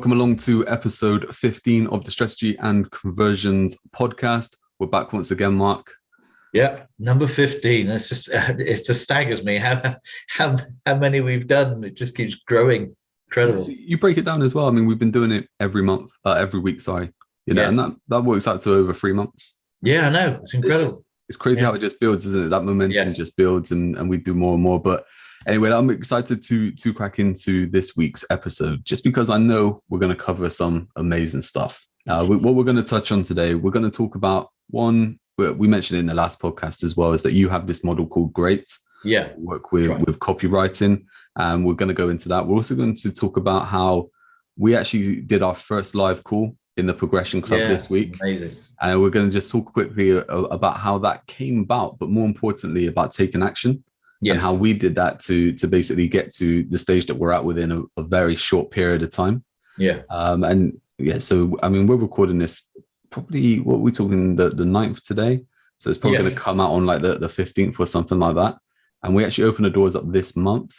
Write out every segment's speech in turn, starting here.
Welcome along to episode 15 of the Strategy and Conversions podcast. We're back once again, Mark. Yeah, number 15. It's just it just staggers me how many we've done. It just keeps growing. Incredible. You break it down as well. I mean, we've been doing it every week, sorry. And that works out to over 3 months. Yeah, I know. It's incredible. It's crazy how it just builds, isn't it? That momentum just builds and we do more and more. But anyway, I'm excited to crack into this week's episode, just because I know we're going to cover some amazing stuff. What we're going to touch on today, we're going to talk about one, we mentioned it in the last podcast as well, is that you have this model called G.R.E.A.T. Yeah. Work with copywriting. And we're going to go into that. We're also going to talk about how we actually did our first live call in the Progression Club this week. Amazing. And we're going to just talk quickly about how that came about, but more importantly, about taking action. And how we did that to basically get to the stage that we're at within a very short period of time. So I mean, we're recording this probably, what we're talking, the 9th today. So it's probably going to come out on like the 15th or something like that. And we actually opened the doors up this month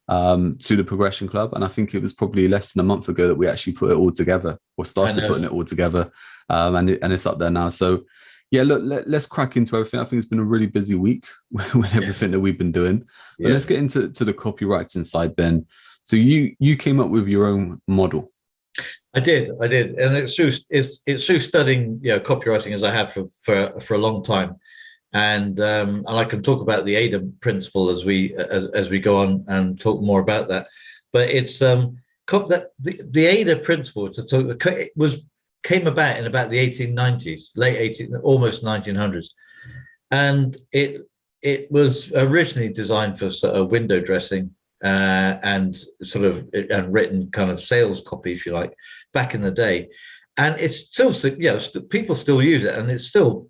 to the Progression Club. And I think it was probably less than a month ago that we actually put it all together, or started putting it all together. And it's up there now. So let's crack into everything. I think it's been a really busy week with everything that we've been doing. But let's get into the copywriting side then. So you came up with your own model. I did, and it's through studying copywriting, as I have for a long time, and I can talk about the AIDA principle as we go on and talk more about that. But it's the AIDA principle came about in about the 1890s, almost 1900s, and it was originally designed for sort of window dressing and written kind of sales copy, if you like, back in the day. And it's still, people still use it, and it's still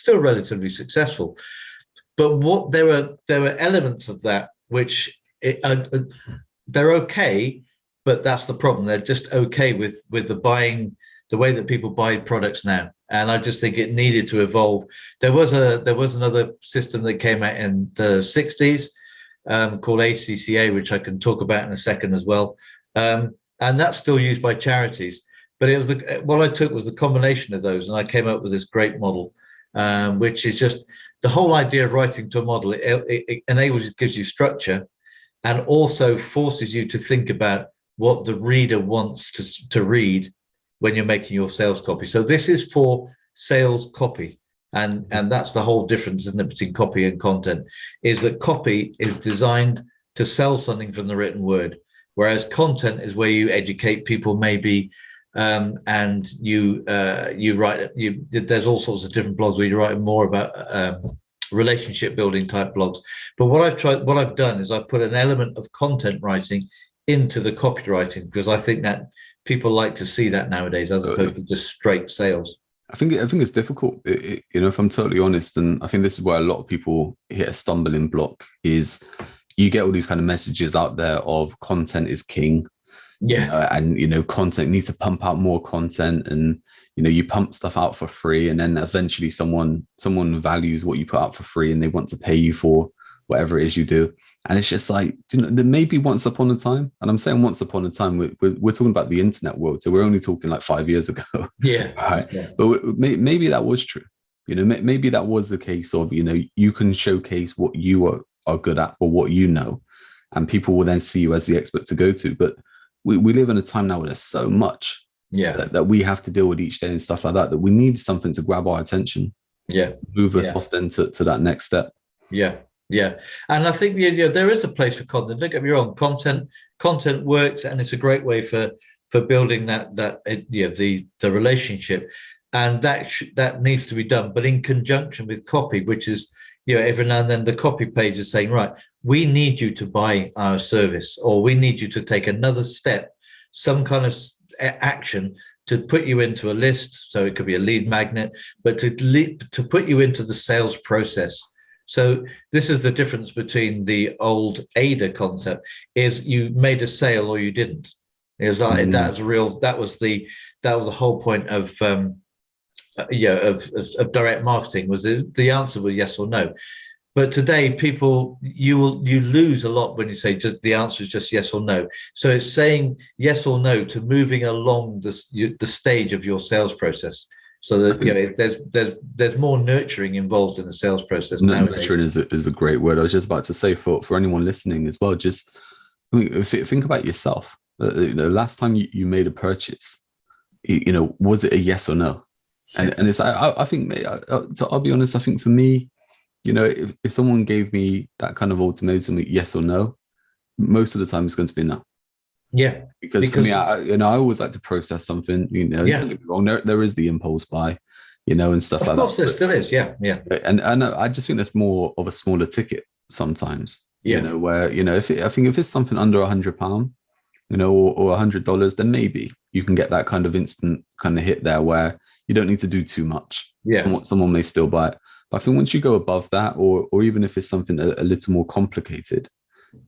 relatively successful. But there were elements of that which they're okay, but that's the problem. They're just okay with the buying, the way that people buy products now. And I just think it needed to evolve. There was another system that came out in the 60s called ACCA, which I can talk about in a second as well. And that's still used by charities. But it was what I took was the combination of those, and I came up with this great model, which is just the whole idea of writing to a model. It enables you, gives you structure, and also forces you to think about what the reader wants to read when you're making your sales copy. So this is for sales copy. And that's the whole difference, isn't it, between copy and content, is that copy is designed to sell something from the written word, whereas content is where you educate people maybe, and you write. There's all sorts of different blogs where you write more about relationship building type blogs. But what I've done is I've put an element of content writing into the copywriting, because I think that people like to see that nowadays, as opposed to just straight sales. I think it's difficult, if I'm totally honest, and I think this is where a lot of people hit a stumbling block, is you get all these kind of messages out there of content is king. And content needs to pump out more content, and you pump stuff out for free, and then eventually someone values what you put out for free and they want to pay you for whatever it is you do. And it's just like, maybe once upon a time, and I'm saying once upon a time, we're talking about the internet world, so we're only talking like 5 years ago. But maybe that was true. Maybe that was the case of, you can showcase what you are good at or what you know, and people will then see you as the expert to go to. But we live in a time now where there's so much that we have to deal with each day and stuff like that we need something to grab our attention, move us off then to that next step. And I think there is a place for content. Don't get me wrong, content works, and it's a great way for building the relationship, and that needs to be done, but in conjunction with copy, which is every now and then the copy page is saying, right, we need you to buy our service, or we need you to take another step, some kind of action to put you into a list. So it could be a lead magnet, but to put you into the sales process. So this is the difference between the old AIDA concept, is you made a sale or you didn't. It was like, that was the whole point of direct marketing, was the answer was yes or no. But today, people, you lose a lot when you say just the answer is just yes or no. So it's saying yes or no to moving along the stage of your sales process. So that there's more nurturing involved in the sales process now. Nurturing is a great word. I was just about to say for anyone listening as well. Just think about yourself. Last time you made a purchase, was it a yes or no? And it's I think I'll be honest. I think for me, if someone gave me that kind of ultimatum, yes or no, most of the time it's going to be no. Yeah, because for me, I always like to process something. Don't get me wrong. There is the impulse buy, and stuff like that. Of course, there still is. Yeah. And I just think that's more of a smaller ticket sometimes. Yeah. Where I think if it's something under £100, or $100, then maybe you can get that kind of instant kind of hit there where you don't need to do too much. Yeah. Someone may still buy it. But I think once you go above that, or even if it's something a little more complicated,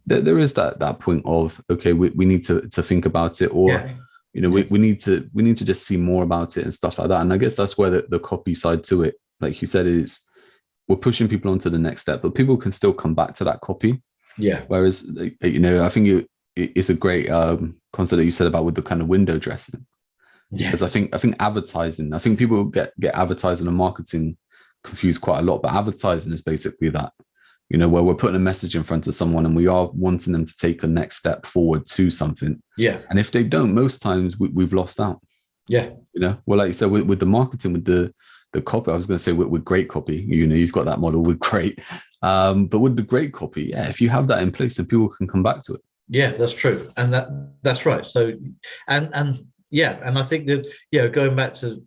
there is that point of, okay, we need to think about it, or we need to just see more about it and stuff like that. And I guess that's where the copy side to it, like you said, is we're pushing people on to the next step, but people can still come back to that copy. Yeah. Whereas I think it's a great concept that you said about with the kind of window dressing. Yeah. Because I think advertising, I think people get advertising and marketing confused quite a lot, but advertising is basically that, where we're putting a message in front of someone and we are wanting them to take a next step forward to something. Yeah. And if they don't, most times we've lost out. Yeah. Well, like you said, with the marketing, with the copy, I was going to say with great copy, you've got that model with great. But with the great copy, if you have that in place, then people can come back to it. Yeah, that's true. And that's right. So, and I think that, going back to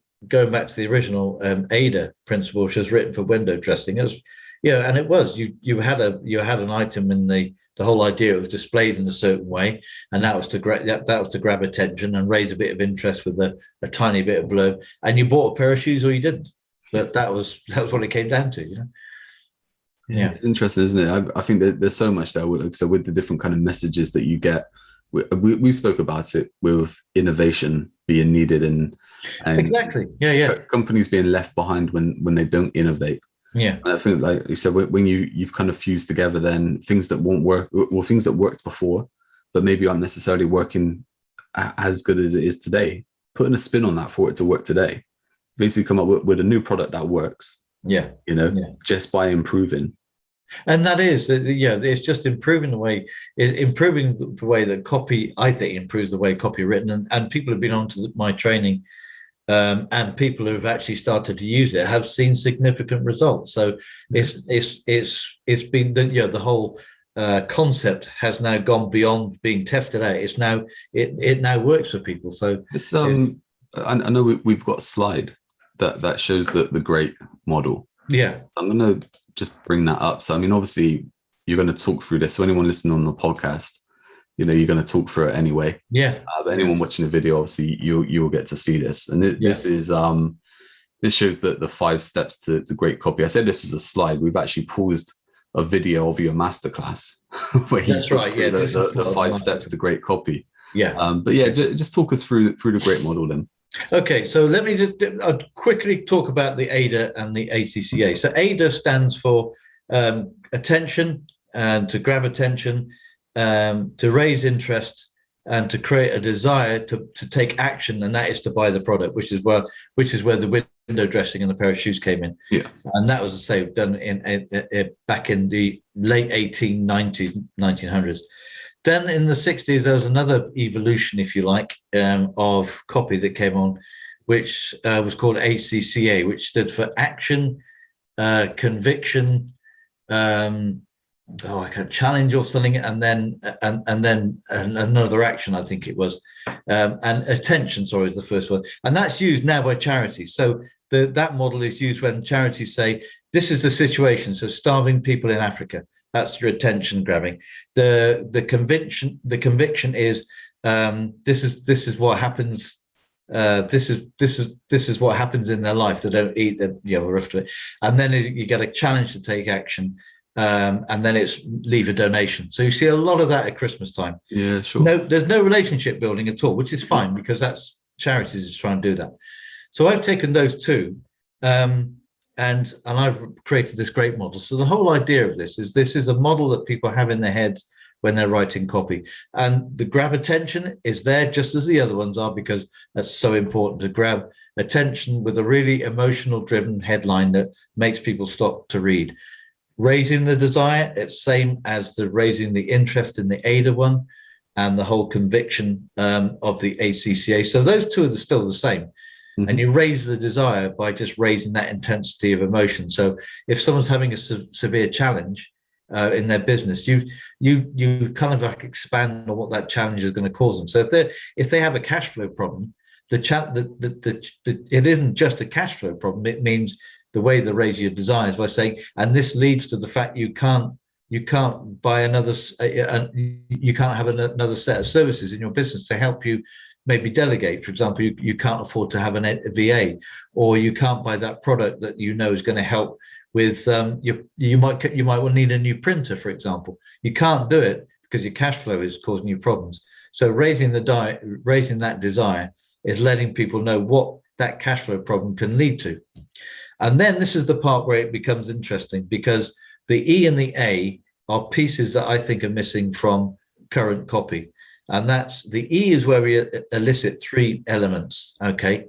the original ADA principle, which was written for window dressing, and it was you had an item in the whole idea was displayed in a certain way, and that was to grab attention and raise a bit of interest with a tiny bit of blurb, and you bought a pair of shoes or you didn't. But that was what it came down to. Yeah, it's interesting, isn't it? I think that there's so much there. So with the different kind of messages that you get, we spoke about it with innovation being needed and exactly, companies being left behind when they don't innovate. Yeah, and I think, like you said, when you've kind of fused together then things that won't work, or things that worked before but maybe aren't necessarily working as good as it is today, putting a spin on that for it to work today, basically come up with a new product that works. Just by improving. And that is, it's just improving the way that copy, I think, improves the way copy written. And people have been on to my training, and people who have actually started to use it have seen significant results. So it's been the whole concept has now gone beyond being tested out. It's now it now works for people. So it's I know we've got a slide that shows the GR.E.A.T model. Yeah, I'm going to just bring that up. So, I mean, obviously, you're going to talk through this. So, anyone listening on the podcast, you're going to talk through it anyway. Yeah. But anyone watching the video, obviously, you will get to see this. And this is this shows the 5 steps to great copy. I said this is a slide. We've actually paused a video of your masterclass where that's right. Yeah, the 5 steps to great copy. Yeah. But yeah, just talk us through the GR.E.A.T model then. Okay, so let me just quickly talk about the ADA and the ACCA. So ADA stands for attention, and to grab attention, to raise interest, and to create a desire to take action, and that is to buy the product, which is where the window dressing and the pair of shoes came in. Yeah, and that was, say, done back in the late 1890s, 1900s. Then in the 60s, there was another evolution, if you like, of copy that came on, which was called ACCA, which stood for action, conviction, challenge or something, and then another action, I think it was, and attention, sorry, is the first one. And that's used now by charities. So that model is used when charities say, this is the situation, so starving people in Africa. That's your attention grabbing. The conviction is this is what happens. This is what happens in their life. They don't eat. The rest of it. And then you get a challenge to take action, and then it's leave a donation. So you see a lot of that at Christmas time. Yeah, sure. No, there's no relationship building at all, which is fine because that's charities is trying to do that. So I've taken those two. and I've created this great model. So the whole idea of this is a model that people have in their heads when they're writing copy. And the grab attention is there just as the other ones are, because that's so important to grab attention with a really emotional driven headline that makes people stop to read. Raising the desire, it's same as the raising the interest in the AIDA one and the whole conviction of the ACCA. So those two are still the same. Mm-hmm. And you raise the desire by just raising that intensity of emotion. So if someone's having a severe challenge in their business, you kind of like expand on what that challenge is going to cause them. So if they have a cash flow problem, it isn't just a cash flow problem. It means the way they raise your desires by saying, and this leads to the fact you can't buy another, you can't have another set of services in your business to help you maybe delegate. For example, you can't afford to have a VA, or you can't buy that product that you know is going to help with you might need a new printer, for example. You can't do it because your cash flow is causing you problems. So raising that desire is letting people know what that cash flow problem can lead to. And then this is the part where it becomes interesting, because the E and the A are pieces that I think are missing from current copy. And that's the E is where we elicit three elements. Okay.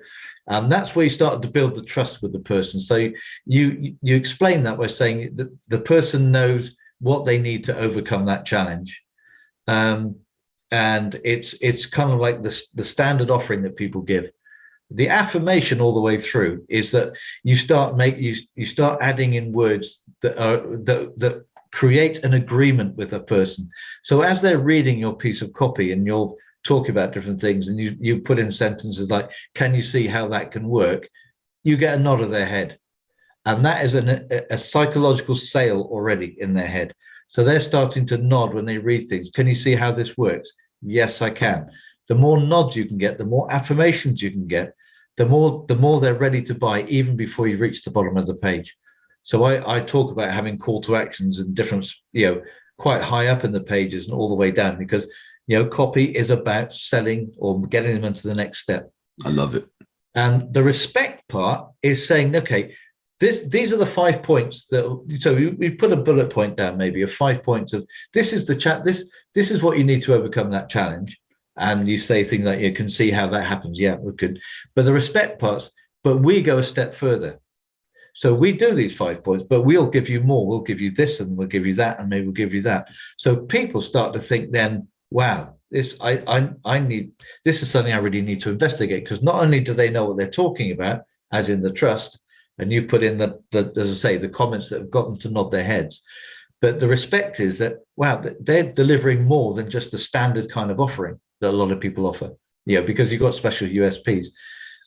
That's where you start to build the trust with the person. So you explain that by saying that the person knows what they need to overcome that challenge. And it's kind of like the standard offering that people give. The affirmation all the way through is that you start adding in words that create an agreement with a person. So as they're reading your piece of copy and you're talking about different things, and you put in sentences like, can you see how that can work? You get a nod of their head. And that is a psychological sale already in their head. So they're starting to nod when they read things. Can you see how this works? Yes, I can. The more nods you can get, the more affirmations you can get, the more they're ready to buy, even before you reach the bottom of the page. So I talk about having call to actions and different, quite high up in the pages and all the way down, because, copy is about selling or getting them into the next step. I love it. And the respect part is saying, okay, these are the 5 points so we put a bullet point down, maybe of 5 points of this is the chat. This is what you need to overcome that challenge. And you say things like, you can see how that happens. Yeah, we could. But the respect parts, but we go a step further. So we do these 5 points, but we'll give you more. We'll give you this, and we'll give you that, and maybe we'll give you that. So people start to think then, wow, this is something I really need to investigate, because not only do they know what they're talking about, as in the trust, and you've put in the as I say, the comments that have got them to nod their heads, but the respect is that, wow, they're delivering more than just the standard kind of offering that a lot of people offer, because you've got special USPs.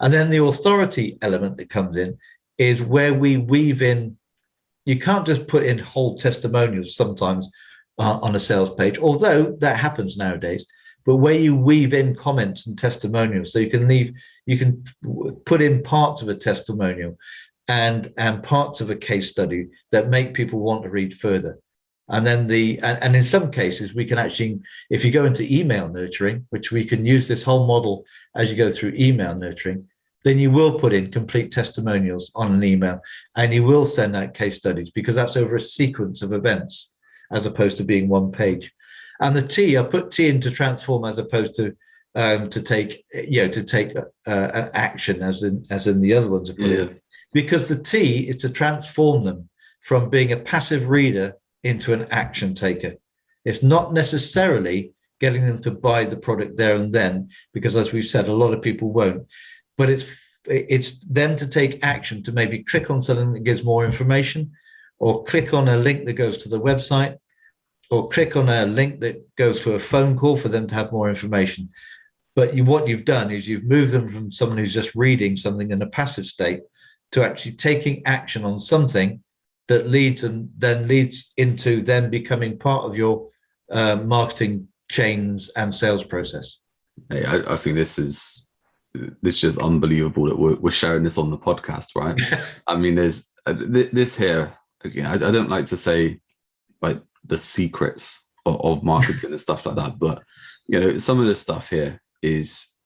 And then the authority element that comes in is where we weave in, you can't just put in whole testimonials sometimes on a sales page, although that happens nowadays, but where you weave in comments and testimonials. So you can put in parts of a testimonial and parts of a case study that make people want to read further. And then and in some cases, we can actually, if you go into email nurturing, which we can use this whole model as you go through email nurturing, then you will put in complete testimonials on an email, and you will send out case studies, because that's over a sequence of events as opposed to being one page. And the T, I put T in to transform as opposed to take an action as in the other ones. Because the T is to transform them from being a passive reader into an action taker. It's not necessarily getting them to buy the product there and then, because as we've said, a lot of people won't. But it's them to take action, to maybe click on something that gives more information, or click on a link that goes to the website, or click on a link that goes to a phone call for them to have more information. But what you've done is you've moved them from someone who's just reading something in a passive state to actually taking action on something that leads into them becoming part of your marketing chains and sales process. Hey, I think this is just unbelievable that we're sharing this on the podcast, right? I mean, there's this here. Again, I don't like to say like the secrets of marketing and stuff like that, but some of the stuff here is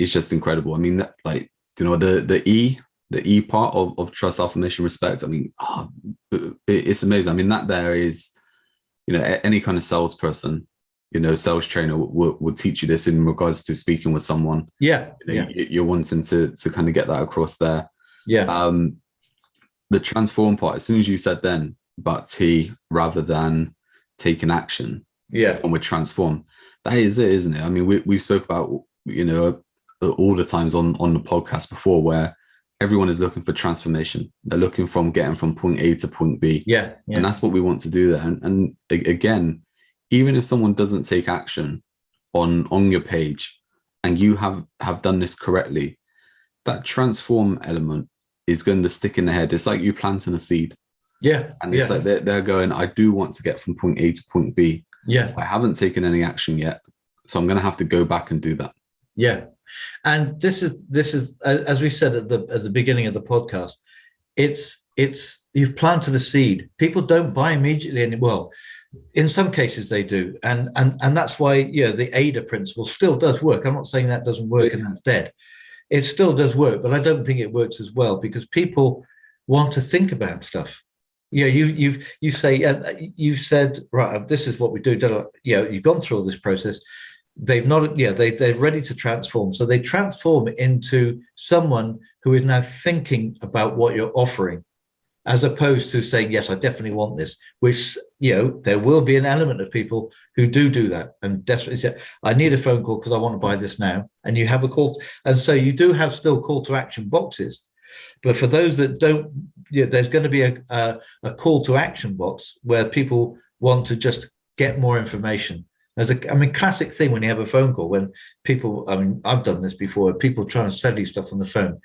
just incredible. I mean, the E, the E part of trust, affirmation, respect. I mean, it's amazing. I mean, that there is, any kind of salesperson, sales trainer will teach you this in regards to speaking with someone. Yeah. You're wanting to kind of get that across there. Yeah. The transform part, as soon as you said then, but T rather than taking action. Yeah. And we transform. That is it, isn't it? I mean, we spoke about, all the times on the podcast before where everyone is looking for transformation. They're looking from getting from point A to point B. Yeah. And that's what we want to do there. And again, even if someone doesn't take action on your page and you have done this correctly, that transform element is going to stick in the head. It's like you planting a seed. Yeah. And it's like they're going, I do want to get from point A to point B. Yeah. I haven't taken any action yet. So I'm going to have to go back and do that. Yeah. And this is as we said at the beginning of the podcast, it's you've planted a seed. People don't buy immediately. Well, in some cases they do. And that's why, the AIDA principle still does work. I'm not saying that doesn't work and that's dead. It still does work, but I don't think it works as well because people want to think about stuff. You said, right, this is what we do. You've gone through all this process. They're ready to transform. So they transform into someone who is now thinking about what you're offering, as opposed to saying, yes, I definitely want this, which, there will be an element of people who do that and desperately say, I need a phone call because I want to buy this now. And you have a call. And so you do have still call to action boxes. But for those that don't, there's going to be a call to action box where people want to just get more information. Classic thing when you have a phone call, when people, I've done this before, people trying to sell you stuff on the phone.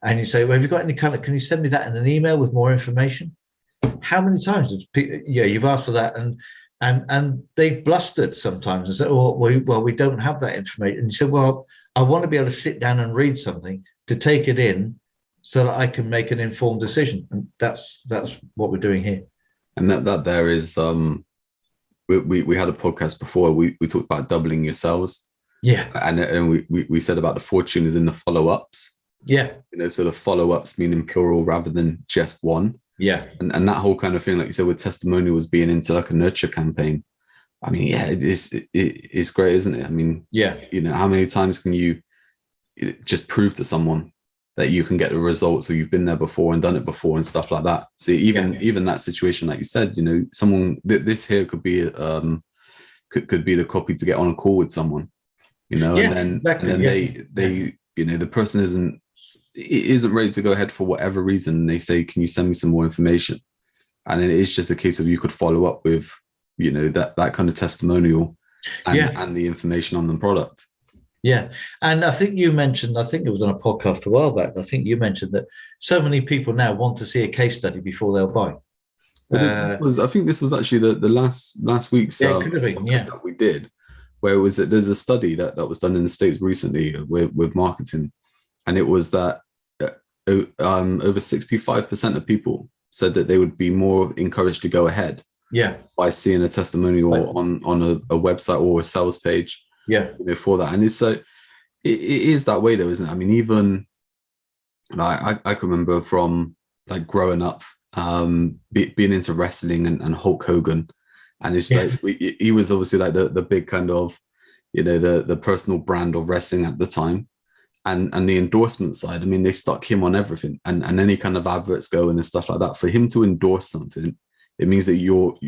And you say, well, have you got any can you send me that in an email with more information? How many times you've asked for that and they've blustered sometimes and said, well, we don't have that information. And you say, well, I want to be able to sit down and read something to take it in so that I can make an informed decision. And that's what we're doing here. And that there is, we had a podcast before, we talked about doubling your sales. Yeah. And we said about the fortune is in the follow-ups. Yeah. So the follow-ups meaning plural rather than just one. Yeah. And that whole kind of thing, like you said, with testimonials being into like a nurture campaign. I mean, yeah, it's great, isn't it? I mean, yeah. How many times can you just prove to someone that you can get the results, or you've been there before and done it before and stuff like that? So even that situation, like you said, someone, this here could be could be the copy to get on a call with someone, and then they the person isn't ready to go ahead for whatever reason. They say, can you send me some more information? And then it's just a case of you could follow up with that kind of testimonial and the information on the product. Yeah. And I think you mentioned, I think it was on a podcast a while back, I think you mentioned that so many people now want to see a case study before they'll buy. I think this was actually the last week's podcast that we did, where it was that there's a study that was done in the States recently with marketing. And it was that over 65% of people said that they would be more encouraged to go ahead by seeing a testimonial on a website or a sales page for that. And it's so it is that way though, isn't it? I mean, even I can remember from like growing up being into wrestling and Hulk Hogan, and it's like he was obviously like the big kind of the personal brand of wrestling at the time. And the endorsement side, I mean, they stuck him on everything, and any kind of adverts going and stuff like that. For him to endorse something, it means that you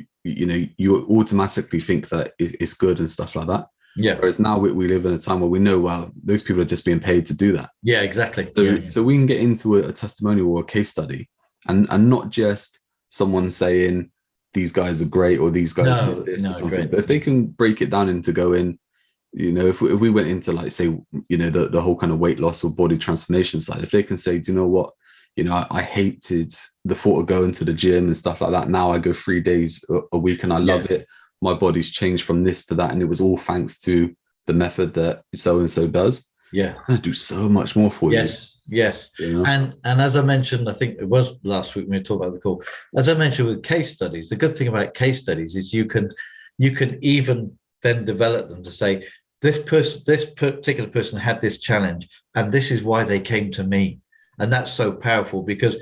automatically think that it's good and stuff like that. Yeah. Whereas now we live in a time where we know, well, those people are just being paid to do that. Yeah, exactly. So we can get into a testimonial or a case study, and not just someone saying these guys are great or these guys did this or something. Great. But if they can break it down into going, if we went into like, say, the whole kind of weight loss or body transformation side, if they can say, do you know what, I hated the thought of going to the gym and stuff like that. Now I go 3 days a week and I love it. My body's changed from this to that. And it was all thanks to the method that so-and-so does. Yeah. It's going to do so much more for you. Yes. And as I mentioned, I think it was last week when we talked about the call, as I mentioned with case studies, the good thing about case studies is you can even then develop them to say, this particular person had this challenge and this is why they came to me. And that's so powerful because,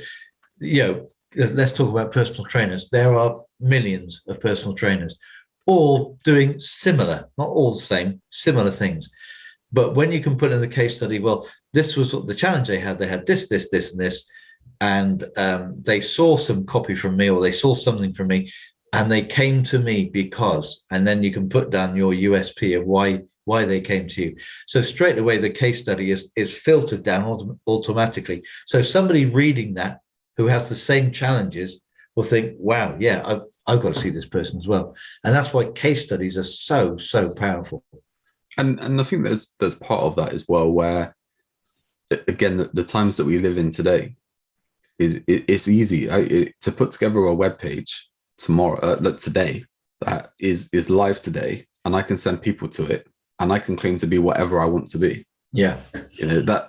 let's talk about personal trainers. There are millions of personal trainers all doing similar, not all the same, similar things. But when you can put in the case study, well, this was the challenge they had. They had this, this, this, and this. And they saw some copy from me, or they saw something from me, and they came to me because, and then you can put down your USP of why they came to you. So straight away, the case study is filtered down automatically. So somebody reading that who has the same challenges will think, wow, yeah, I've got to see this person as well. And that's why case studies are so, so powerful. And I think there's part of that as well, where, again, the times that we live in today, it's easy to put together a web page today that is live today, and I can send people to it, and I can claim to be whatever I want to be. Yeah,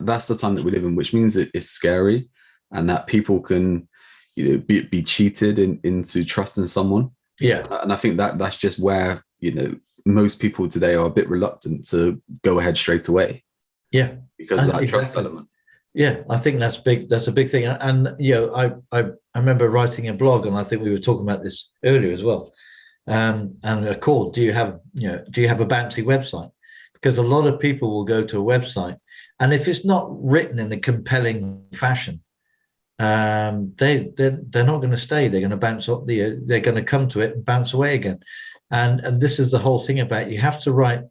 that's the time that we live in, which means it's scary, and that people can be cheated into trusting someone. Yeah, and I think that's just where most people today are a bit reluctant to go ahead straight away. Yeah, because of that trust element. Yeah, I think that's big. That's a big thing. And I remember writing a blog, and I think we were talking about this earlier as well. And a call: do you have a bouncy website? Because a lot of people will go to a website, and if it's not written in a compelling fashion, they're not going to stay. They're going to bounce up. They're going to come to it and bounce away again. And this is the whole thing about, you have to write,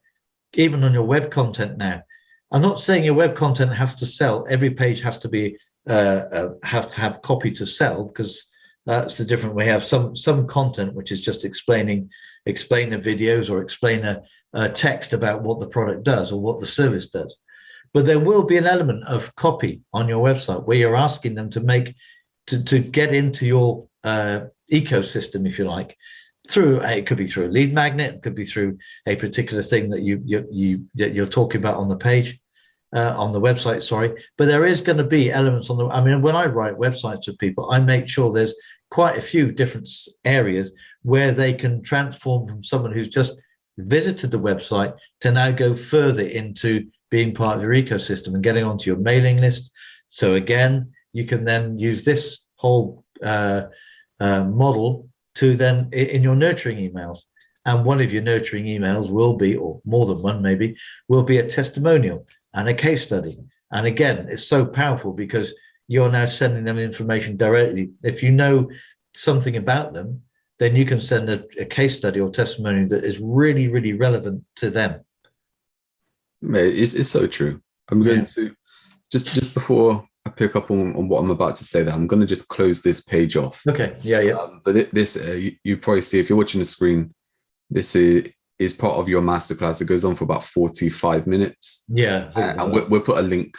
even on your web content now. I'm not saying your web content has to sell. Every page has to be have to have copy to sell, because that's the different. We have some content which is just explain the videos, or explain a text about what the product does or what the service does. But there will be an element of copy on your website where you're asking them to get into your ecosystem, if you like. It could be through a lead magnet, it could be through a particular thing that you're talking about on the page, on the website, sorry. But there is going to be elements when I write websites with people, I make sure there's quite a few different areas where they can transform from someone who's just visited the website to now go further into being part of your ecosystem and getting onto your mailing list. So again, you can then use this whole model to then in your nurturing emails. And one of your nurturing emails will be, or more than one maybe, will be a testimonial and a case study. And again, it's so powerful because you're now sending them information directly. If you know something about them, then you can send a case study or testimony that is really, really relevant to them. It's so true. I'm going to just before I pick up on what I'm about to say, that I'm going to just close this page off. Okay. Yeah. But this, you probably see, if you're watching the screen, this is part of your masterclass. It goes on for about 45 minutes. Yeah. And we'll put a link,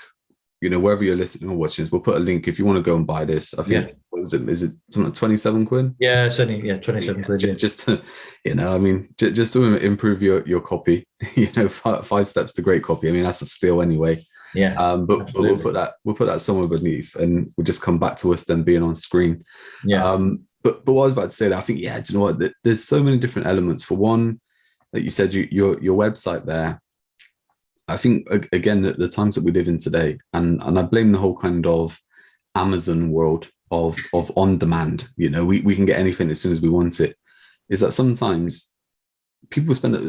wherever you're listening or watching, we'll put a link if you want to go and buy this. I think, what was it? Is it something like 27 quid? Yeah, it's only 27 quid. Yeah. Just to, just to improve your copy, 5 steps to great copy. I mean, that's a steal anyway. Yeah. But we'll put that somewhere beneath, and we'll just come back to us then being on screen. Yeah. But what I was about to say, that I think, do you know what? There's so many different elements. For one, like you said, your website there. I think again that the times that we live in today, and I blame the whole kind of Amazon world of on demand. We can get anything as soon as we want it. Is that sometimes people spend a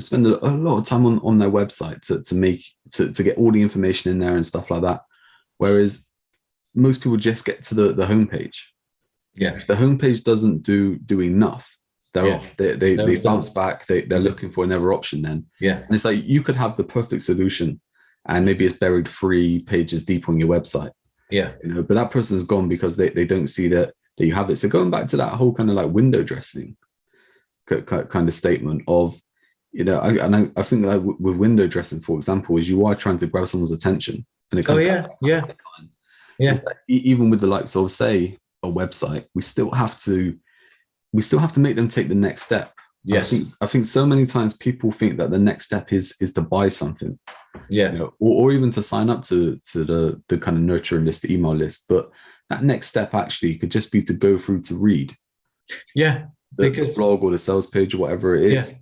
lot of time on their website to get all the information in there and stuff like that, whereas most people just get to the homepage. Yeah. If the homepage doesn't do enough, they're off. They bounce back. They're looking for another option then. Yeah. And it's like, you could have the perfect solution, and maybe it's buried 3 pages deep on your website. Yeah. But that person's gone because they don't see that you have it. So going back to that whole kind of like window dressing kind of statement of, I think that with window dressing, for example, is you are trying to grab someone's attention. And it comes yeah. Like, even with the likes of, say, a website, we still have to make them take the next step. Yes. I think so many times people think that the next step is to buy something. Yeah. Or even to sign up to the kind of nurture list, the email list. But that next step actually could just be to go through to read. Yeah. The blog or the sales page or whatever it is. Yeah.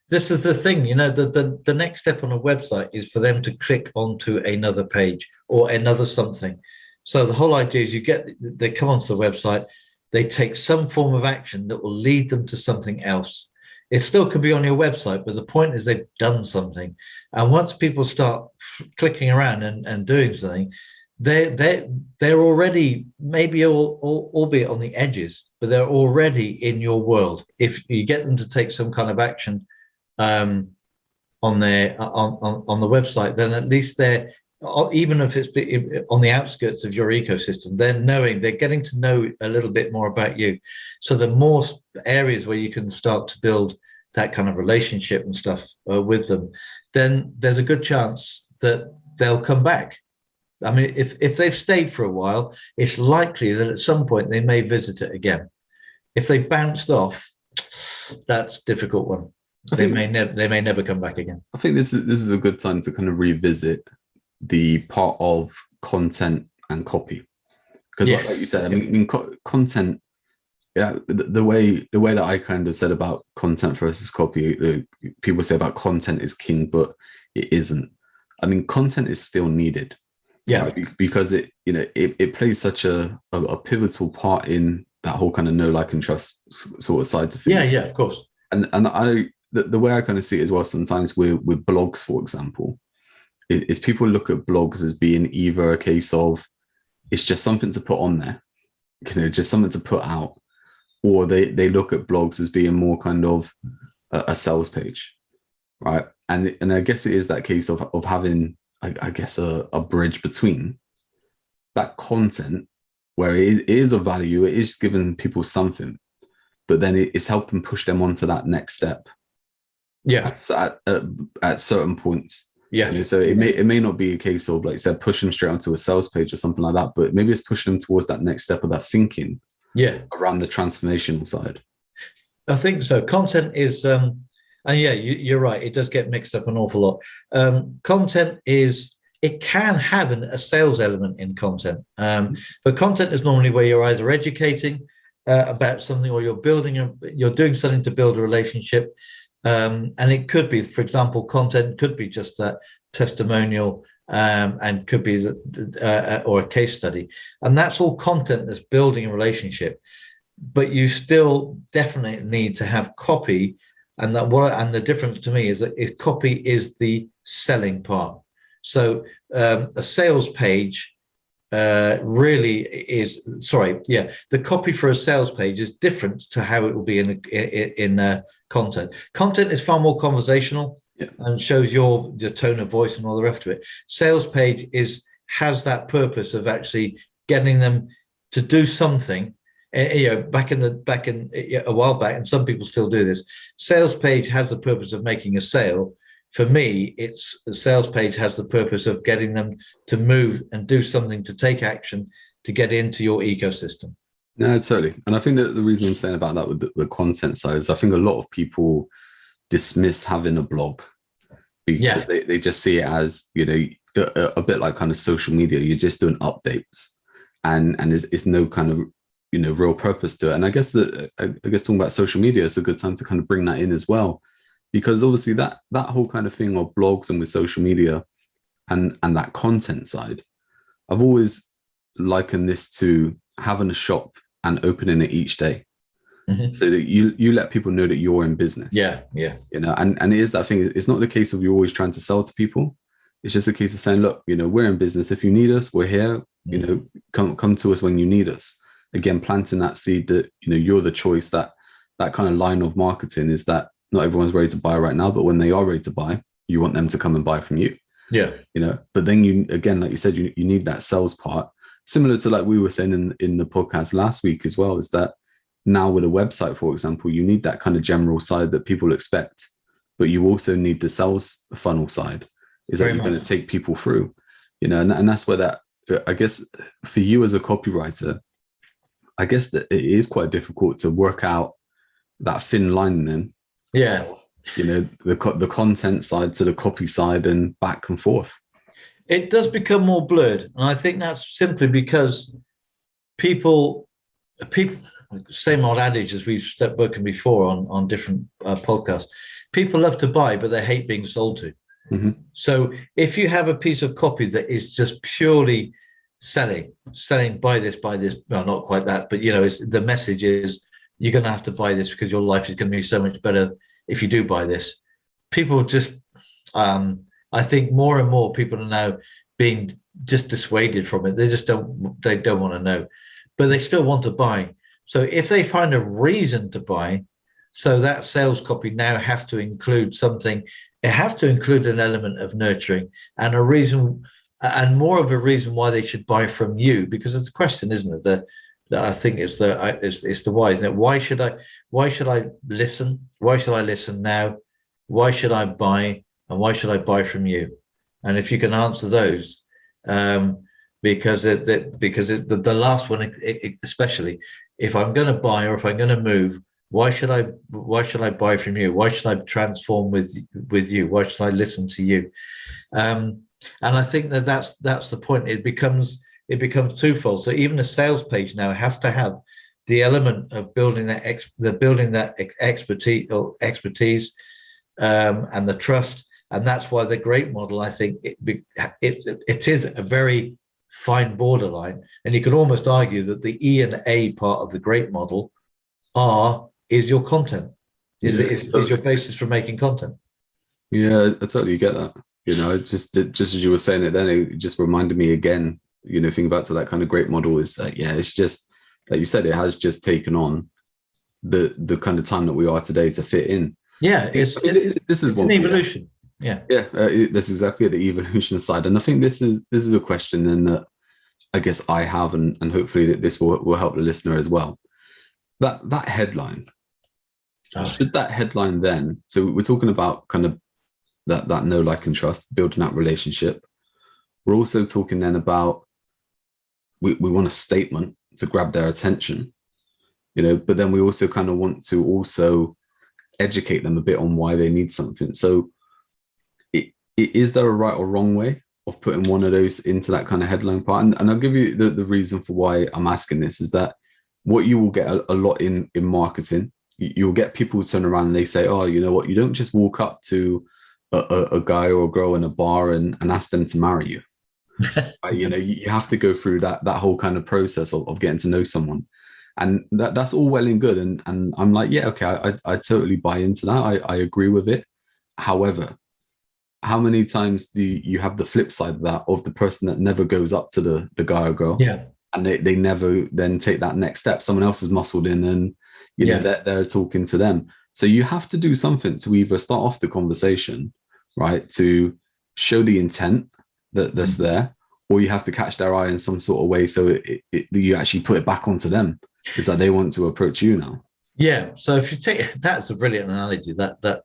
This is the thing, the next step on a website is for them to click onto another page or another something. So the whole idea is they come onto the website, they take some form of action that will lead them to something else. It still could be on your website, but the point is they've done something. And once people start clicking around and doing something, they're already, maybe albeit on the edges, but they're already in your world. If you get them to take some kind of action on the website, then at least they're, even if it's on the outskirts of your ecosystem, they're getting to know a little bit more about you. So the more areas where you can start to build that kind of relationship and stuff with them, then there's a good chance that they'll come back. I mean, if they've stayed for a while, it's likely that at some point they may visit it again. If they've bounced off, that's a difficult one. They may never come back again. I think this is a good time to kind of revisit the part of content and copy, because like you said, I mean content, the way that I kind of said about content versus copy, people say about content is king, but it isn't. I mean, content is still needed, right? Because it plays such a pivotal part in that whole kind of know, like, and trust sort of side to things. Of course. And the way I kind of see it as well, sometimes with blogs, for example, is people look at blogs as being either a case of it's just something to put on there, just something to put out, or they look at blogs as being more kind of a sales page, right? And I guess it is that case of having, I guess, a bridge between that content where it is of value, it is giving people something, but then it's helping push them on to that next step. At certain points. So it may not be a case of, like you said, push them straight onto a sales page or something like that, but maybe it's pushing them towards that next step of that thinking around the transformational side. I think so. Content is and you're right, it does get mixed up an awful lot. Content is, it can have a sales element in content, but content is normally where you're either educating about something, or you're doing something to build a relationship. And it could be, for example, content could be just that testimonial, and could be or a case study, and that's all content that's building a relationship. But you still definitely need to have copy, and the difference to me is that if copy is the selling part. So a sales page really is, the copy for a sales page is different to how it will be in content. Content is far more conversational and shows your tone of voice and all the rest of it. Sales page has that purpose of actually getting them to do something. Back in a while back, and some people still do this, sales page has the purpose of making a sale. For me, the sales page has the purpose of getting them to move and do something, to take action, to get into your ecosystem. No, totally. And I think that the reason I'm saying about that with the content side is I think a lot of people dismiss having a blog because they just see it as, a bit like kind of social media. You're just doing updates, and it's no kind of, real purpose to it. And I guess talking about social media, it's a good time to kind of bring that in as well. Because obviously that whole kind of thing of blogs and with social media and that content side, I've always likened this to having a shop and opening it each day. Mm-hmm. So that you let people know that you're in business. And it is that thing. It's not the case of you're always trying to sell to people. It's just a case of saying, look, we're in business. If you need us, we're here. Come to us when you need us. Again, planting that seed that you're the choice. That kind of line of marketing is that not everyone's ready to buy right now, but when they are ready to buy, you want them to come and buy from you. But then again, like you said, you need that sales part, similar to like we were saying in the podcast last week as well, is that now with a website, for example, you need that kind of general side that people expect, but you also need the sales funnel side, is that you're going to take people through, and that's where that, I guess for you as a copywriter, I guess that it is quite difficult to work out that thin line then. The content side to the copy side and back and forth. It does become more blurred, and I think that's simply because people, same old adage as we've spoken before on different podcasts. People love to buy, but they hate being sold to. Mm-hmm. So if you have a piece of copy that is just purely selling, buy this. Well, not quite that, but it's the message is you're going to have to buy this because your life is going to be so much better if you do buy this. People just, I think more and more people are now being just dissuaded from it. They don't want to know, but they still want to buy. So if they find a reason to buy, so that sales copy now has to include something. It has to include an element of nurturing and a reason, and more of a reason why they should buy from you, because it's the question, isn't it? That I think it's the why, isn't it? Why should I listen? Why should I listen now? Why should I buy? And why should I buy from you? And if you can answer those, because the last one, especially if I'm going to buy or if I'm going to move, why should I buy from you? Why should I transform with you? Why should I listen to you? And I think that's the point. It becomes twofold. So even a sales page now has to have the element of building that expertise and the trust. And that's why the G.R.E.A.T model, I think, it is a very fine borderline. And you could almost argue that the E and A part of the G.R.E.A.T model is your content, is your basis for making content. Yeah, I totally get that. Just as you were saying it then, it just reminded me again, thinking back to that kind of G.R.E.A.T model is that, it's just, like you said, it has just taken on the kind of time that we are today to fit in. Yeah, this is one an evolution. Yeah, that's exactly the evolution side, and I think this is a question then that I guess I have, and hopefully that this will help the listener as well. That headline, should that headline then? So we're talking about kind of that know, like, and trust, building that relationship. We're also talking then about we want a statement to grab their attention, but then we also kind of want to also educate them a bit on why they need something. So is there a right or wrong way of putting one of those into that kind of headline part? And I'll give you the reason for why I'm asking this is that what you will get a lot in marketing, you'll get people turn around and they say, oh, you know what, you don't just walk up to a guy or a girl in a bar and ask them to marry you. You have to go through that whole kind of process of getting to know someone. And that's all well and good. And I'm like, yeah, okay, I totally buy into that. I agree with it. However, how many times do you have the flip side of that, of the person that never goes up to the guy or girl? Yeah. And they never then take that next step. Someone else is muscled in and, they're talking to them. So you have to do something to either start off the conversation, right, to show the intent that's there, or you have to catch their eye in some sort of way so you actually put it back onto them. It's like they want to approach you now. Yeah. So if you take, that's a brilliant analogy, the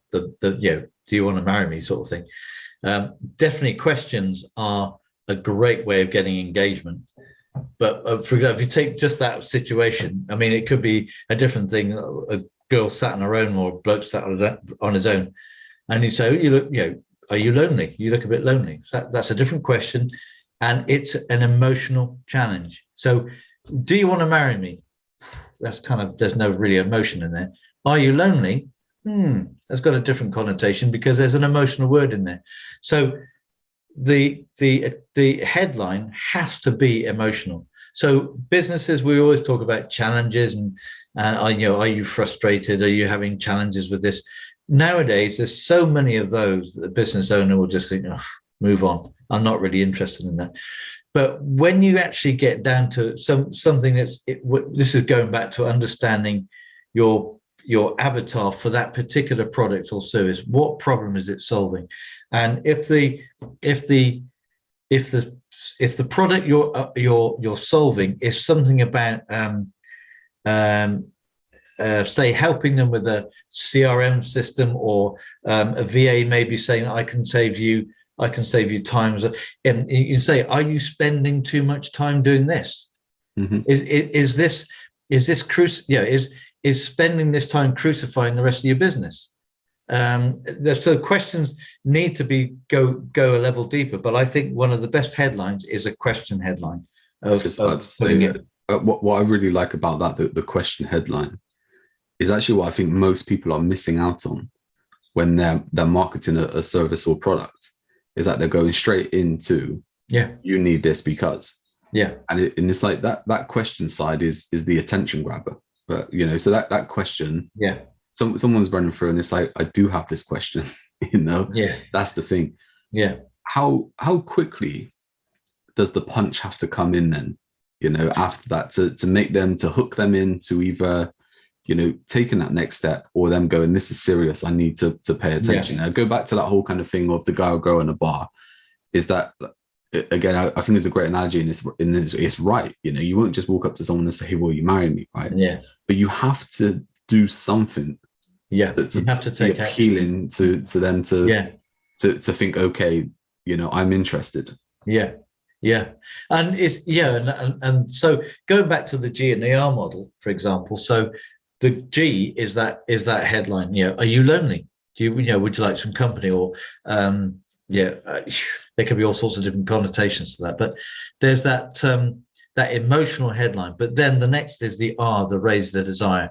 do you want to marry me sort of thing. Definitely questions are a great way of getting engagement. But for example, if you take just that situation, I mean, it could be a different thing. A girl sat on her own or a bloke sat on his own. And you say, you look, are you lonely? You look a bit lonely. So that's a different question. And it's an emotional challenge. So do you want to marry me? That's kind of, there's no really emotion in there. Are you lonely? That's got a different connotation because there's an emotional word in there. So the headline has to be emotional. So businesses, we always talk about challenges and are you frustrated? Are you having challenges with this? Nowadays, there's so many of those that the business owner will just think, move on. I'm not really interested in that. But when you actually get down to something this is going back to understanding your avatar for that particular product or service. What problem is it solving? And if the product you're solving is something about say helping them with a CRM system, or a VA maybe saying I can save you times, and you say, are you spending too much time doing this? Mm-hmm. Is spending this time crucifying the rest of your business? So questions need to go a level deeper. But I think one of the best headlines is a question headline. What I really like about that, the question headline, is actually what I think most people are missing out on when they're marketing a service or product, is that they're going straight into, you need this because. Yeah. And it's like that question side is the attention grabber. But so that question, Yeah. Someone's running through and it's like, I do have this question, Yeah. That's the thing. Yeah. How quickly does the punch have to come in then, after that to make them, to hook them in to either, taking that next step or them going, this is serious, I need to pay attention. Now go back to that whole kind of thing of the guy or girl in a bar, is that, again, I think it's a great analogy, and it's right. You won't just walk up to someone and say, hey, will you marry me, right? Yeah. But you have to do something. Yeah, you have to take appealing to them to think, okay, I'm interested. Yeah, yeah, and it's and so going back to the G.R.E.A.T model, for example. So the G is that headline. Are you lonely? Do you would you like some company? Or there could be all sorts of different connotations to that. But there's that that emotional headline. But then the next is the R, the raise the desire.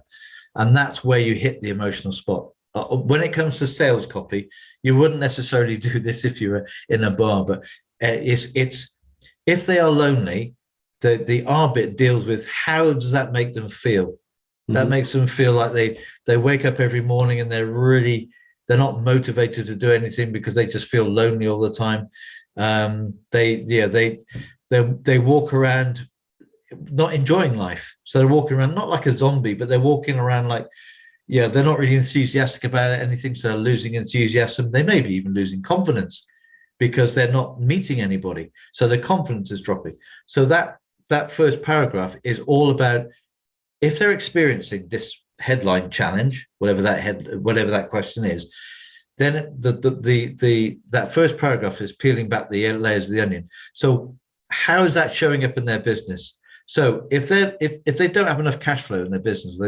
And that's where you hit the emotional spot. When it comes to sales copy, you wouldn't necessarily do this if you were in a bar, but it's if they are lonely, the R bit deals with how does that make them feel? Mm-hmm. That makes them feel like they wake up every morning and they're not motivated to do anything because they just feel lonely all the time. They walk around not enjoying life. So they're walking around not like a zombie, but they're walking around like, they're not really enthusiastic about anything. So they're losing enthusiasm. They may be even losing confidence because they're not meeting anybody. So their confidence is dropping. So that first paragraph is all about, if they're experiencing this headline challenge, whatever that question is, then that first paragraph is peeling back the layers of the onion. So how is that showing up in their business? So if they don't have enough cash flow in their business,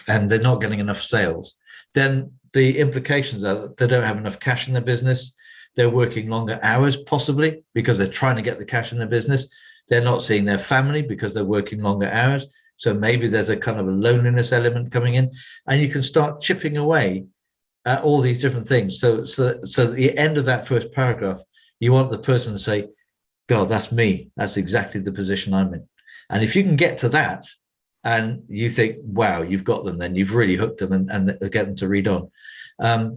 and they're not getting enough sales, then the implications are that they don't have enough cash in their business. They're working longer hours, possibly because they're trying to get the cash in their business. They're not seeing their family because they're working longer hours. So maybe there's a kind of a loneliness element coming in, and you can start chipping away at all these different things. So at the end of that first paragraph, you want the person to say, God, that's me. That's exactly the position I'm in. And if you can get to that and you think, wow, you've got them, then you've really hooked them and get them to read on. And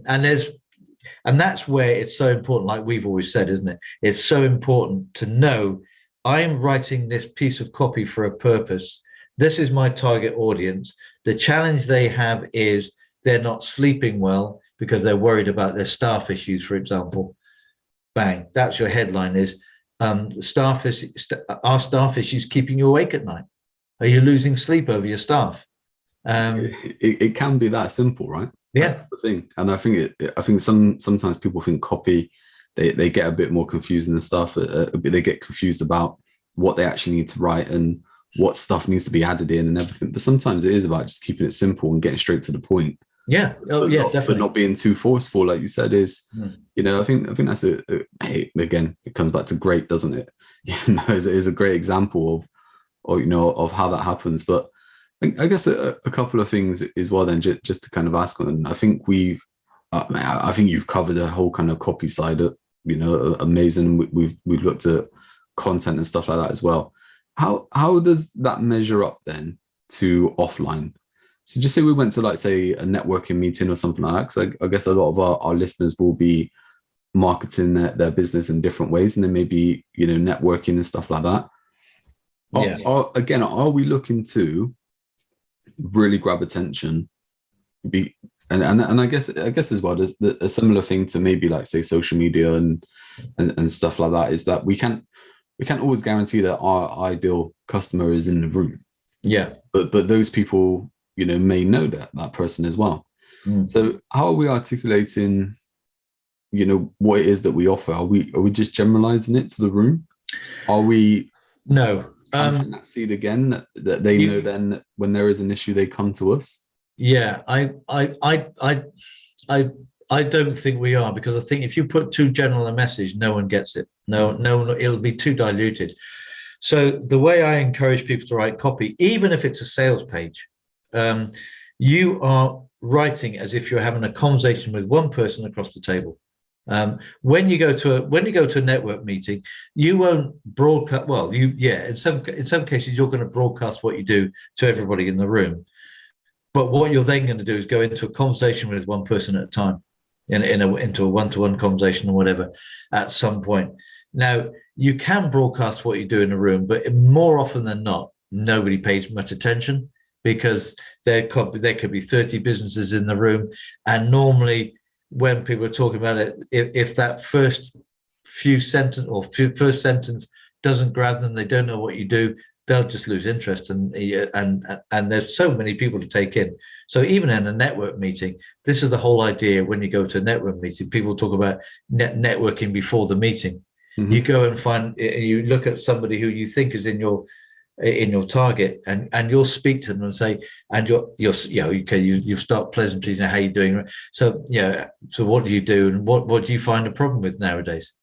that's where it's so important, like we've always said, isn't it? It's so important to know, I'm writing this piece of copy for a purpose. This is my target audience. The challenge they have is they're not sleeping well because they're worried about their staff issues, for example. Bang, that's your headline is, are staff issues keeping you awake at night? Are you losing sleep over your staff? It can be that simple, right? Yeah, that's the thing. And I think sometimes people think copy, they get a bit more confused and stuff. They get confused about what they actually need to write and what stuff needs to be added in and everything. But sometimes it is about just keeping it simple and getting straight to the point. Yeah. Definitely. But not being too forceful, like you said, is, I think that's again, it comes back to great, doesn't it? It is a great example of how that happens. But I guess a couple of things as well then, just to kind of ask on, and I think I think you've covered the whole kind of copy side of, amazing. We've looked at content and stuff like that as well. How does that measure up then to offline? So just say we went to, like, say, a networking meeting or something like that, because I guess a lot of our listeners will be marketing their business in different ways, and then maybe, networking and stuff like that. Yeah. Are we looking to really grab attention? And I guess as well, there's a similar thing to maybe, like, say, social media and stuff like that, is that we can't always guarantee that our ideal customer is in the room. Yeah. But those people, may know that person as well. So how are we articulating, what it is that we offer? Are we just generalizing it to the room? Are we planting that seed again that they know then when there is an issue they come to us? Yeah, I don't think we are, because I think if you put too general a message, no one gets it. No, it'll be too diluted. So the way I encourage people to write copy, even if it's a sales page, you are writing as if you're having a conversation with one person across the table. When you go to a network meeting, you won't broadcast. Well, in some cases you're going to broadcast what you do to everybody in the room. But what you're then going to do is go into a conversation with one person at a time, into a one-to-one conversation or whatever at some point. Now, you can broadcast what you do in a room, but more often than not, nobody pays much attention because there could be 30 businesses in the room. And normally when people are talking about it, if that first sentence doesn't grab them, they don't know what you do, they'll just lose interest, and there's so many people to take in. So even in a network meeting, this is the whole idea. When you go to a network meeting, people talk about networking before the meeting. Mm-hmm. You go and you look at somebody who you think is in your target, and you'll speak to them and say, and you start pleasantries and how you doing. So so what do you do, and what do you find a problem with nowadays?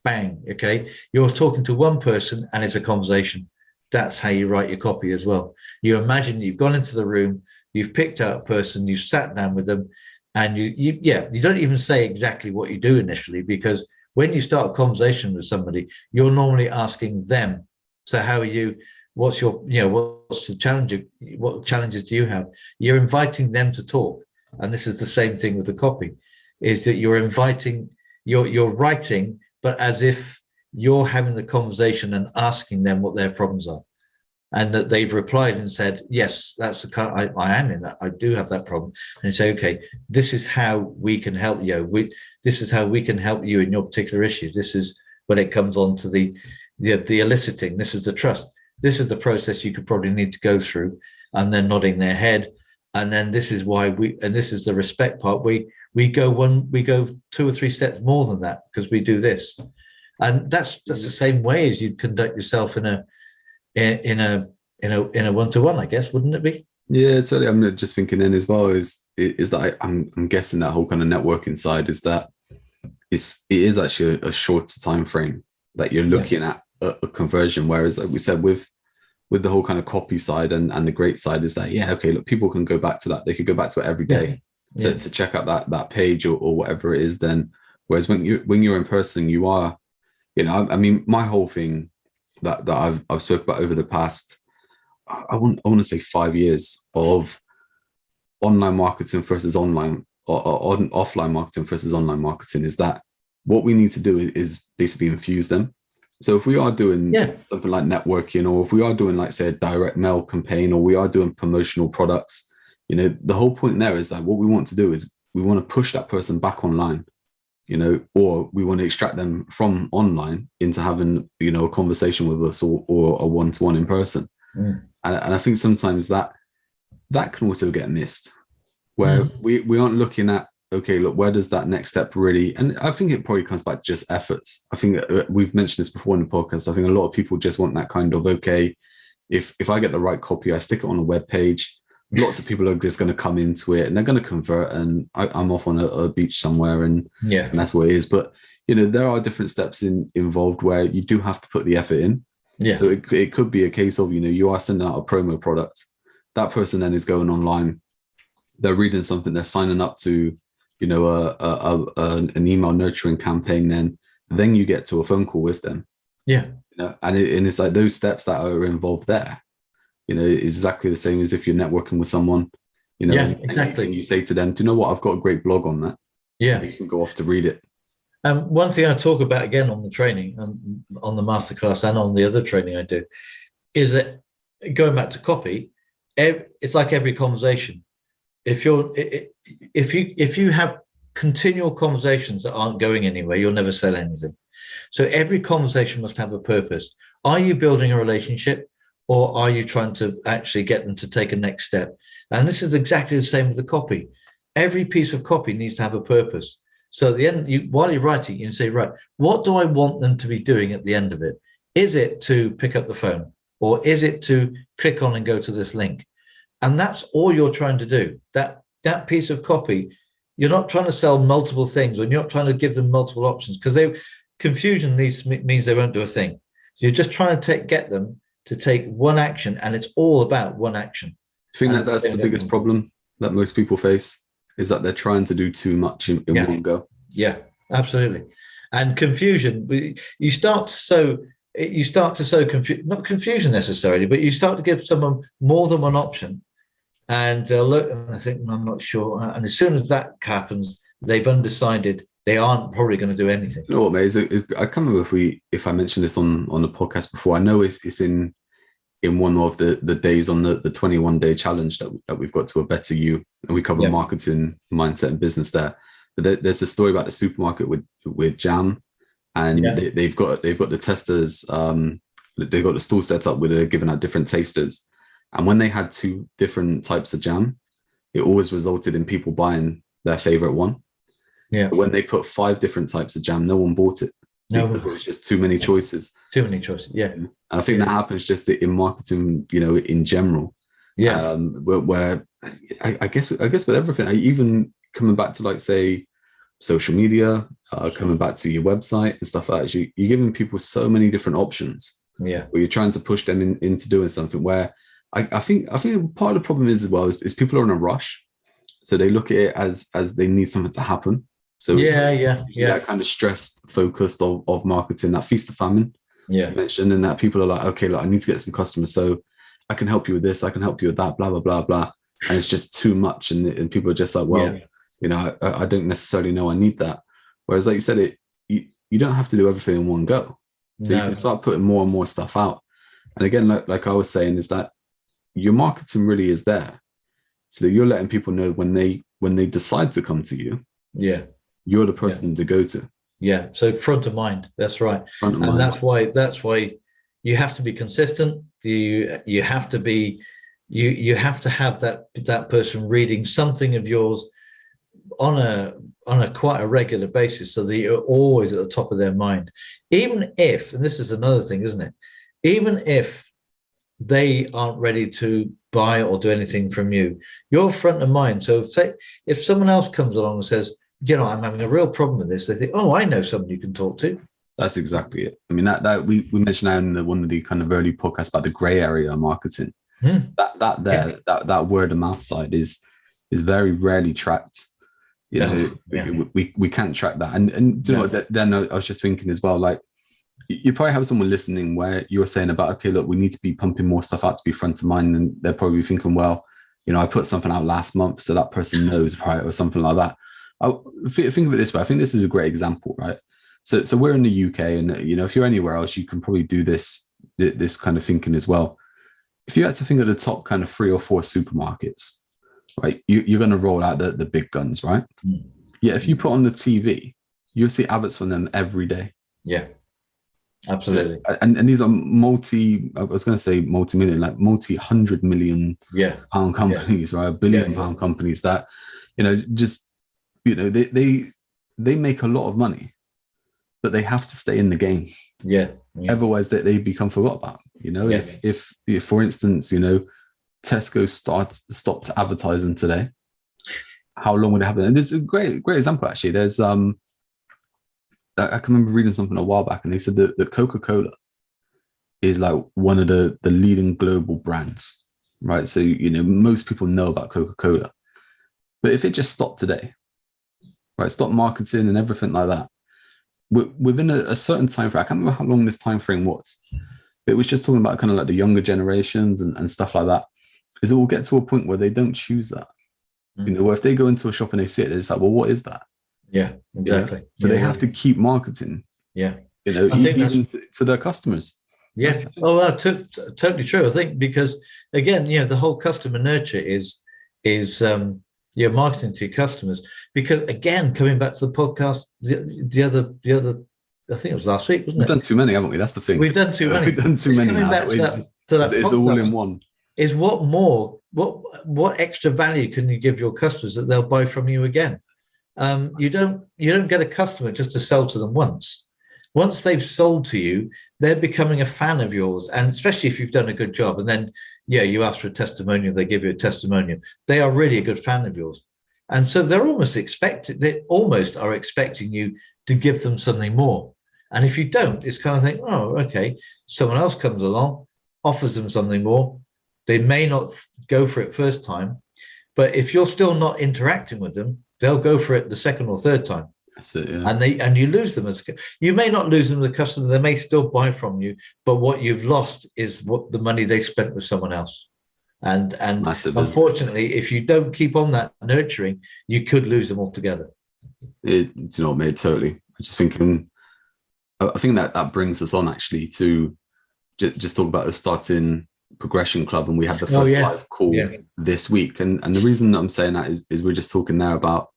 Bang. Okay, you're talking to one person and it's a conversation. That's how you write your copy as well. You imagine you've gone into the room, you've picked out a person, you've sat down with them, and you don't even say exactly what you do initially, because when you start a conversation with somebody, you're normally asking them, so how are you? What's your, what's the challenge? What challenges do you have? You're inviting them to talk. And this is the same thing with the copy, is that you're writing, but as if you're having the conversation and asking them what their problems are, and that they've replied and said, yes, that's the kind I am in that. I do have that problem. And you say, okay, this is how we can help you. This is how we can help you in your particular issues. This is when it comes on to the eliciting. This is the trust. This is the process you could probably need to go through, and then nodding their head. And then this is why this is the respect part. We go 2 or 3 steps more than that, because we do this. And that's the same way as you'd conduct yourself in a one-to-one, I guess, wouldn't it be? Yeah, totally. I'm just thinking then as well is that I'm guessing that whole kind of networking side is that it is actually a shorter time frame that you're looking at a conversion. Whereas, like we said, with the whole kind of copy side and the great side is that, okay, look, people can go back to that. They could go back to it every day to check out that page or whatever it is then. Whereas when you're in person, you are, I mean, my whole thing that I've spoke about over the past, I want to say 5 years of online marketing versus online or offline marketing versus online marketing is that what we need to do is basically infuse them. So if we are doing something like networking, or if we are doing, like, say, a direct mail campaign, or we are doing promotional products, the whole point there is that what we want to do is we want to push that person back online, or we want to extract them from online into having, a conversation with us or a one-to-one in person. And I think sometimes that can also get missed, where we aren't looking at, okay, look, where does that next step really, and I think it probably comes back to just efforts. I think we've mentioned this before in the podcast. I think a lot of people just want that kind of, okay, if I get the right copy, I stick it on a web page, lots of people are just going to come into it and they're going to convert, and I'm off on a beach somewhere, and that's what it is. But there are different steps involved where you do have to put the effort in. So it could be a case of, you are sending out a promo product, that person then is going online, they're reading something, they're signing up to an email nurturing campaign, then you get to a phone call with them. And it's like those steps that are involved there, is exactly the same as if you're networking with someone, exactly. And you say to them, do you know what, I've got a great blog on that. You can go off to read it. One thing I talk about again on the training, on the masterclass and on the other training I do, is that going back to copy, it's like every conversation. If you have continual conversations that aren't going anywhere, you'll never sell anything. So every conversation must have a purpose. Are you building a relationship, or are you trying to actually get them to take a next step? And this is exactly the same with the copy. Every piece of copy needs to have a purpose. So at the end, while you're writing, you say, right, what do I want them to be doing at the end of it? Is it to pick up the phone, or is it to click on and go to this link? And that's all you're trying to do. That piece of copy, you're not trying to sell multiple things, or you're not trying to give them multiple options, because confusion means they won't do a thing. So you're just trying to get them to take one action, and it's all about one action. I think that's the biggest problem that most people face, is that they're trying to do too much in one go. Absolutely. And confusion, you start to sow confusion, not confusion necessarily, but you start to give someone more than one option. And look, and I think, I'm not sure. And as soon as that happens, they've undecided. They aren't probably going to do anything. You know what, mate? I can't remember if I mentioned this on the podcast before. I know it's in one of the days on the 21-day challenge that we've got to a better you, and we cover marketing, mindset, and business there. But there's a story about the supermarket with jam, and they've got the testers. They've got the stall set up where they're giving out different tasters, and when they had 2 different types of jam, it always resulted in people buying their favorite one. Yeah. But when they put 5 different types of jam, no one bought it. Because it was just too many choices. Too many choices, yeah. And I think that happens just in marketing, in general. Yeah. Where I guess with everything, even coming back to, like, say, social media, coming back to your website and stuff like that, you're giving people so many different options. Yeah. Where you're trying to push them into doing something where I think part of the problem is as well is people are in a rush. So they look at it as they need something to happen. So that kind of stress focused of marketing, that feast of famine you mentioned, and that people are like, okay, look, I need to get some customers, so I can help you with this, I can help you with that, blah blah blah blah, and it's just too much, and people are just like, well, I don't necessarily know I need that. Whereas, like you said, you don't have to do everything in one go, so you can start putting more and more stuff out. And again, like I was saying, is that your marketing really is there, so that you're letting people know when they decide to come to you. You're the person to go to. Yeah. So front of mind. That's right. And that's why you have to be consistent. You have to be, you have to have that person reading something of yours on a quite a regular basis, so that you're always at the top of their mind. Even if, and this is another thing, isn't it? Even if they aren't ready to buy or do anything from you, you're front of mind. So if someone else comes along and says, I'm having a real problem with this, they think, oh, I know someone you can talk to. That's exactly it. I mean, that we mentioned that in one of the kind of early podcasts about the gray area marketing. That word of mouth side is very rarely tracked. We can't track that. And do you know what? Then I was just thinking as well, like, you probably have someone listening where you're saying about, okay, look, we need to be pumping more stuff out to be front of mind, and they're probably thinking, well, I put something out last month, so that person knows, right, or something like that. I think of it this way. I think this is a great example, right? So we're in the UK, and if you're anywhere else, you can probably do this kind of thinking as well. If you had to think of the top kind of 3 or 4 supermarkets, right, you're going to roll out the big guns, right? Yeah. If you put on the TV, you'll see adverts from them every day. Yeah, absolutely. And these are multi-million, like multi-100 million pound companies, right? £1 billion pound companies that, they make a lot of money, but they have to stay in the game. Otherwise they become forgot about. If for instance, Tesco stopped advertising today, how long would it happen? And there's a great example, actually. There's I can remember reading something a while back, and they said that Coca-Cola is like one of the leading global brands, right? So most people know about Coca-Cola, but if it just stopped today, right, stop marketing and everything like that, within a certain time frame, I can't remember how long this time frame was, but it was just talking about kind of like the younger generations and stuff like that, is it will get to a point where they don't choose that. Where if they go into a shop and they see it, they're just like, well, what is that? Yeah, exactly. So they have to keep marketing. I think even to their customers. Yes. Totally true. I think because, again, the whole customer nurture is marketing to your customers. Because, again, coming back to the podcast, the other, I think it was last week, wasn't it? We've done too many, haven't we? That's the thing. We've done too many. We've done too many now. It's all in one. Is what extra value can you give your customers that they'll buy from you again? You don't get a customer just to sell to them once. Once they've sold to you, they're becoming a fan of yours, and especially if you've done a good job. And then, you ask for a testimonial, they give you a testimonial. They are really a good fan of yours, and so they almost are expecting you to give them something more. And if you don't, it's kind of think, oh, okay, someone else comes along, offers them something more. They may not go for it first time, but if you're still not interacting with them, they'll go for it the second or third time. That's it, yeah. And you lose them you may not lose them as a customer, they may still buy from you, but what you've lost is what the money they spent with someone else. And Massive, unfortunately, if you don't keep on that nurturing, you could lose them altogether. You know, mate, totally. I'm just thinking, I think that brings us on actually to just talk about us starting Progression Club, and we had the first live call this week. And the reason that I'm saying that is we're just talking there about,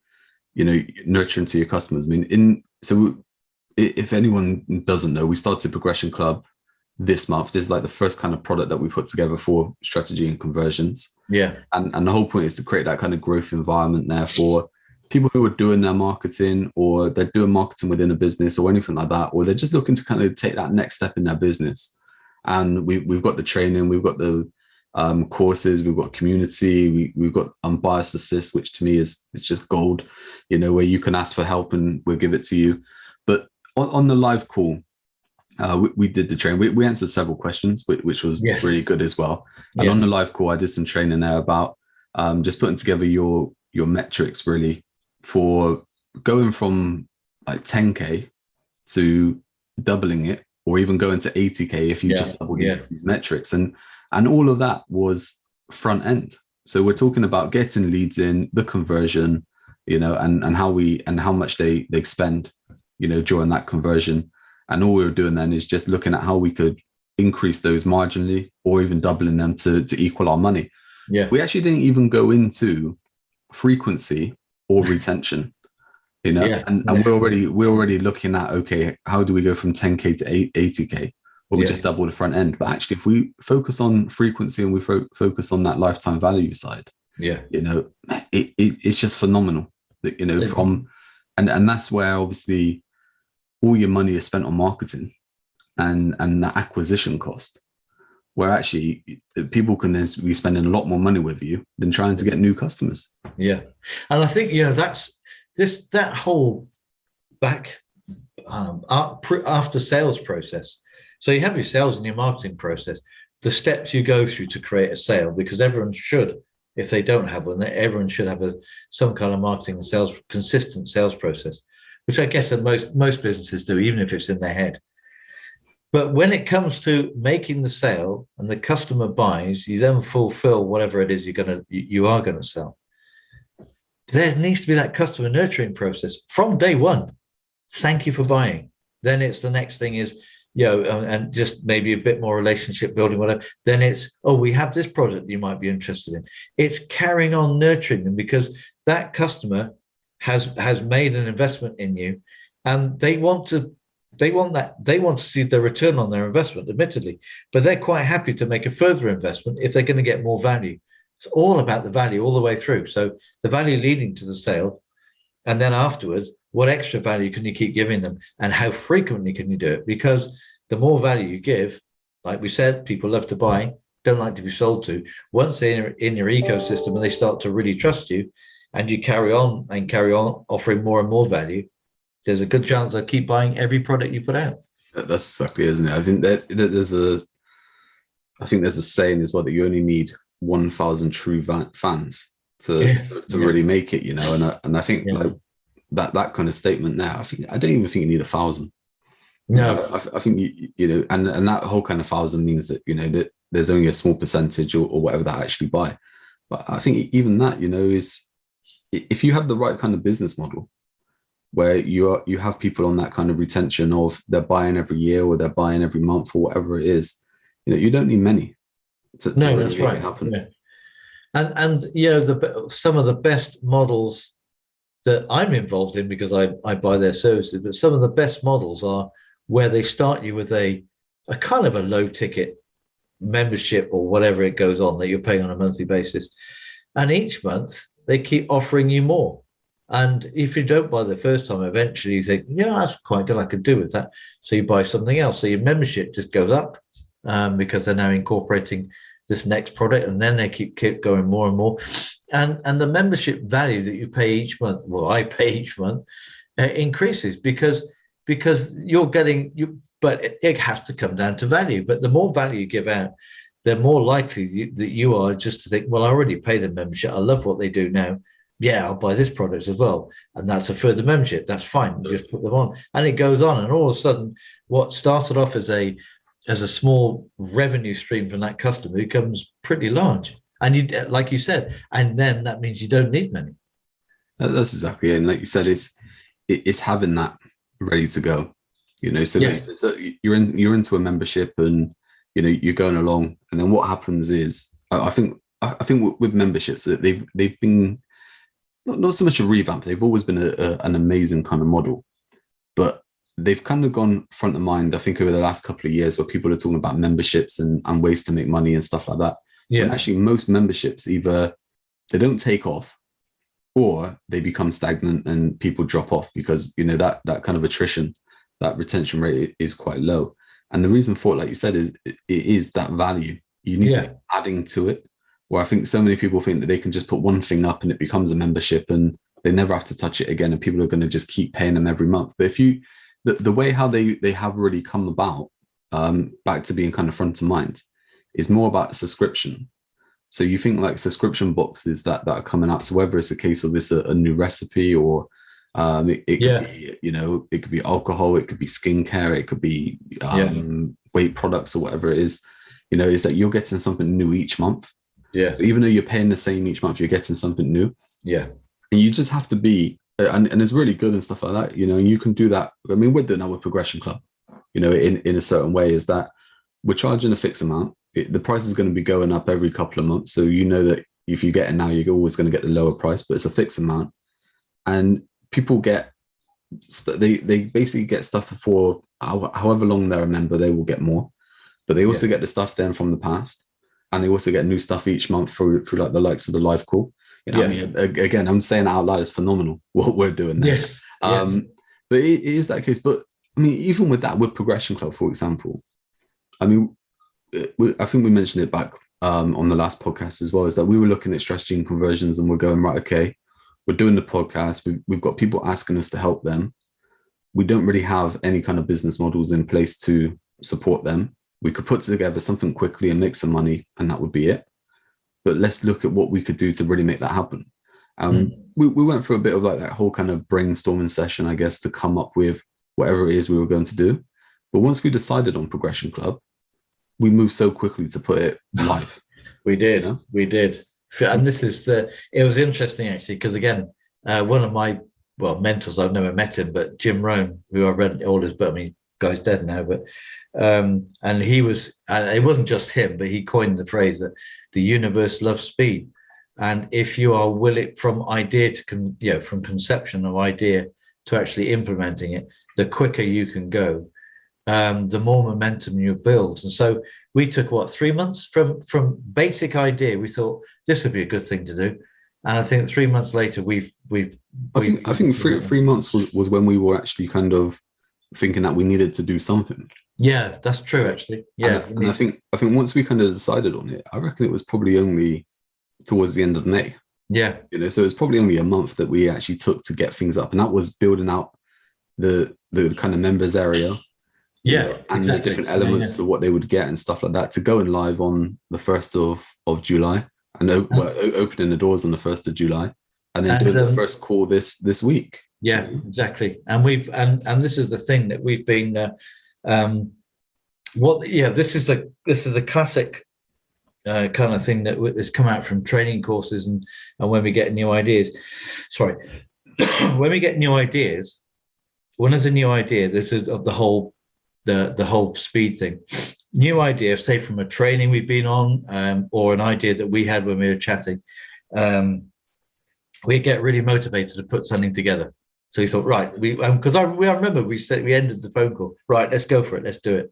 you know, nurturing to your customers. I mean, so if anyone doesn't know, we started Progression Club this month. This is like the first kind of product that we put together for strategy and conversions. Yeah. And the whole point is to create that kind of growth environment there for people who are doing their marketing, or they're doing marketing within a business or anything like that, or they're just looking to kind of take that next step in their business. And we've got the training, we've got the courses, we've got community, we've got unbiased assist, which to me is it's just gold, you know, where you can ask for help and we'll give it to you. But on the live call, we did the training. We answered several questions, which was really good as well. And on the live call, I did some training there about just putting together your metrics really for going from like 10K to doubling it, or even going to 80K if you just double these metrics. And all of that was front end. So we're talking about getting leads in, the conversion, you know, and how much they spend, you know, during that conversion. And all we were doing then is just looking at how we could increase those marginally, or even doubling them to equal our money. Yeah. We actually didn't even go into frequency or retention, you know, and we're already looking at, okay, how do we go from 10K to 80K? Well, we just double the front end. But actually, if we focus on frequency and we focus on that lifetime value side, you know, it's just phenomenal. You know, and that's where obviously all your money is spent on marketing and the acquisition cost, where actually people can be spending a lot more money with you than trying to get new customers. Yeah. And I think, you know, that whole back after sales process. So you have your sales and your marketing process, the steps you go through to create a sale, because everyone should, if they don't have one, everyone should have some kind of marketing and sales, consistent sales process, which I guess that most businesses do, even if it's in their head. But when it comes to making the sale and the customer buys, you then fulfill whatever it is you are gonna sell. There needs to be that customer nurturing process from day one. Thank you for buying. Then it's the next thing is, you know, and just maybe a bit more relationship building, whatever. Then it's, oh, we have this project you might be interested in. It's carrying on nurturing them, because that customer has made an investment in you, and they want to see the return on their investment, admittedly, but they're quite happy to make a further investment if they're going to get more value. It's all about the value all the way through. So the value leading to the sale, and then afterwards, what extra value can you keep giving them, and how frequently can you do it? Because the more value you give, like we said, people love to buy, don't like to be sold to. Once they're in your ecosystem and they start to really trust you, and you carry on offering more and more value, there's a good chance they'll keep buying every product you put out. That's exactly, isn't it? I think that there's a saying as well, that you only need 1,000 true fans to really make it, you know. And I think like that kind of statement now, I don't even think you need 1,000. No, I think you know, and that whole kind of 1,000 means that, you know, that there's only a small percentage or whatever that actually buy. But I think even that, you know, is, if you have the right kind of business model, where you have people on that kind of retention of they're buying every year or they're buying every month or whatever it is, you know, you don't need many to really that's make right. it happen. Yeah. And you know, some of the best models that I'm involved in, because I buy their services, but some of the best models are where they start you with a kind of a low ticket membership or whatever it goes on that you're paying on a monthly basis, and each month they keep offering you more. And if you don't buy the first time, eventually you think, yeah, that's quite good, I could do with that. So you buy something else. So your membership just goes up because they're now incorporating this next product, and then they keep going more and more. And the membership value that you pay each month, well, I pay each month, increases because you're getting you. But it has to come down to value. But the more value you give out, the more likely that you are just to think, well, I already paid the membership. I love what they do now. yeah, I'll buy this product as well. And that's a further membership. That's fine. You just put them on. And it goes on. And all of a sudden, what started off as a small revenue stream from that customer becomes pretty large. And you, like you said, and then that means you don't need many. That's exactly it. And like you said, it's having that ready to go. So, Yeah. so you're into a membership, and you're going along, and then what happens is I think with memberships that they've been not so much a revamp. They've always been an amazing kind of model, but they've kind of gone front of mind, I think, over the last couple of years, where people are talking about memberships and ways to make money and stuff like that. Yeah. And actually, most memberships either they don't take off, or they become stagnant and people drop off because that kind of attrition, that retention rate is quite low. And the reason for it, like you said, is it is that value. You need to be adding to it. Where I think so many people think that they can just put one thing up and it becomes a membership and they never have to touch it again, and people are going to just keep paying them every month. But if the way how they have really come about, back to being kind of front of mind, is more about subscription. So you think like subscription boxes that are coming out. So whether it's a case of this a new recipe, or it could be, it could be alcohol, it could be skincare, it could be weight products, or whatever it is, is that you're getting something new each month. Yeah. So even though you're paying the same each month, you're getting something new. Yeah. And you just have to be, and it's really good and stuff like that, and you can do that. I mean, we're doing that with Progression Club, in a certain way, is that we're charging a fixed amount. The price is going to be going up every couple of months. So that if you get it now, you're always going to get the lower price, but it's a fixed amount. And people they basically get stuff for however long they're a member, they will get more. But they also get the stuff then from the past. And they also get new stuff each month through like the likes of the live call. I mean, again, I'm saying it out loud, it's phenomenal what we're doing there. But it is that case. But I mean, even with that, with Progression Club, for example, I mean, I think we mentioned it back on the last podcast as well, is that we were looking at strategy and conversions, and we're going, right, okay, we're doing the podcast. We've got people asking us to help them. We don't really have any kind of business models in place to support them. We could put together something quickly and make some money, and that would be it. But let's look at what we could do to really make that happen. We went through a bit of like that whole kind of brainstorming session, I guess, to come up with whatever it is we were going to do. But once we decided on Progression Club, we moved so quickly to put it live. We did. And it was interesting actually, because again, one of my mentors, I've never met him, but Jim Rohn, who I read all his book, I mean, guy's dead now, but and he was, and it wasn't just him, but he coined the phrase that the universe loves speed. And if you are willing, from idea to from conception of idea to actually implementing it, the quicker you can go, the more momentum you build. And so we took 3 months from basic idea. We thought this would be a good thing to do, and I think 3 months later I think three months was when we were actually kind of thinking that we needed to do something. Yeah, that's true actually. Yeah, and I think once we kind of decided on it, I reckon it was probably only towards the end of May. Yeah, so it's probably only a month that we actually took to get things up, and that was building out the kind of members area. And the different elements for what they would get and stuff like that, to going live on the 1st of July, and opening the doors on the 1st of July, and then doing the first call this week. Yeah, exactly. And we've and this is the thing that we've been this is the classic kind of thing that has come out from training courses, and when we get new ideas. When we get new ideas, when there's a new idea, this is of the whole speed thing. New idea, say from a training we've been on, or an idea that we had when we were chatting, we get really motivated to put something together. So we thought, right, because I remember we ended the phone call, right, let's go for it, let's do it.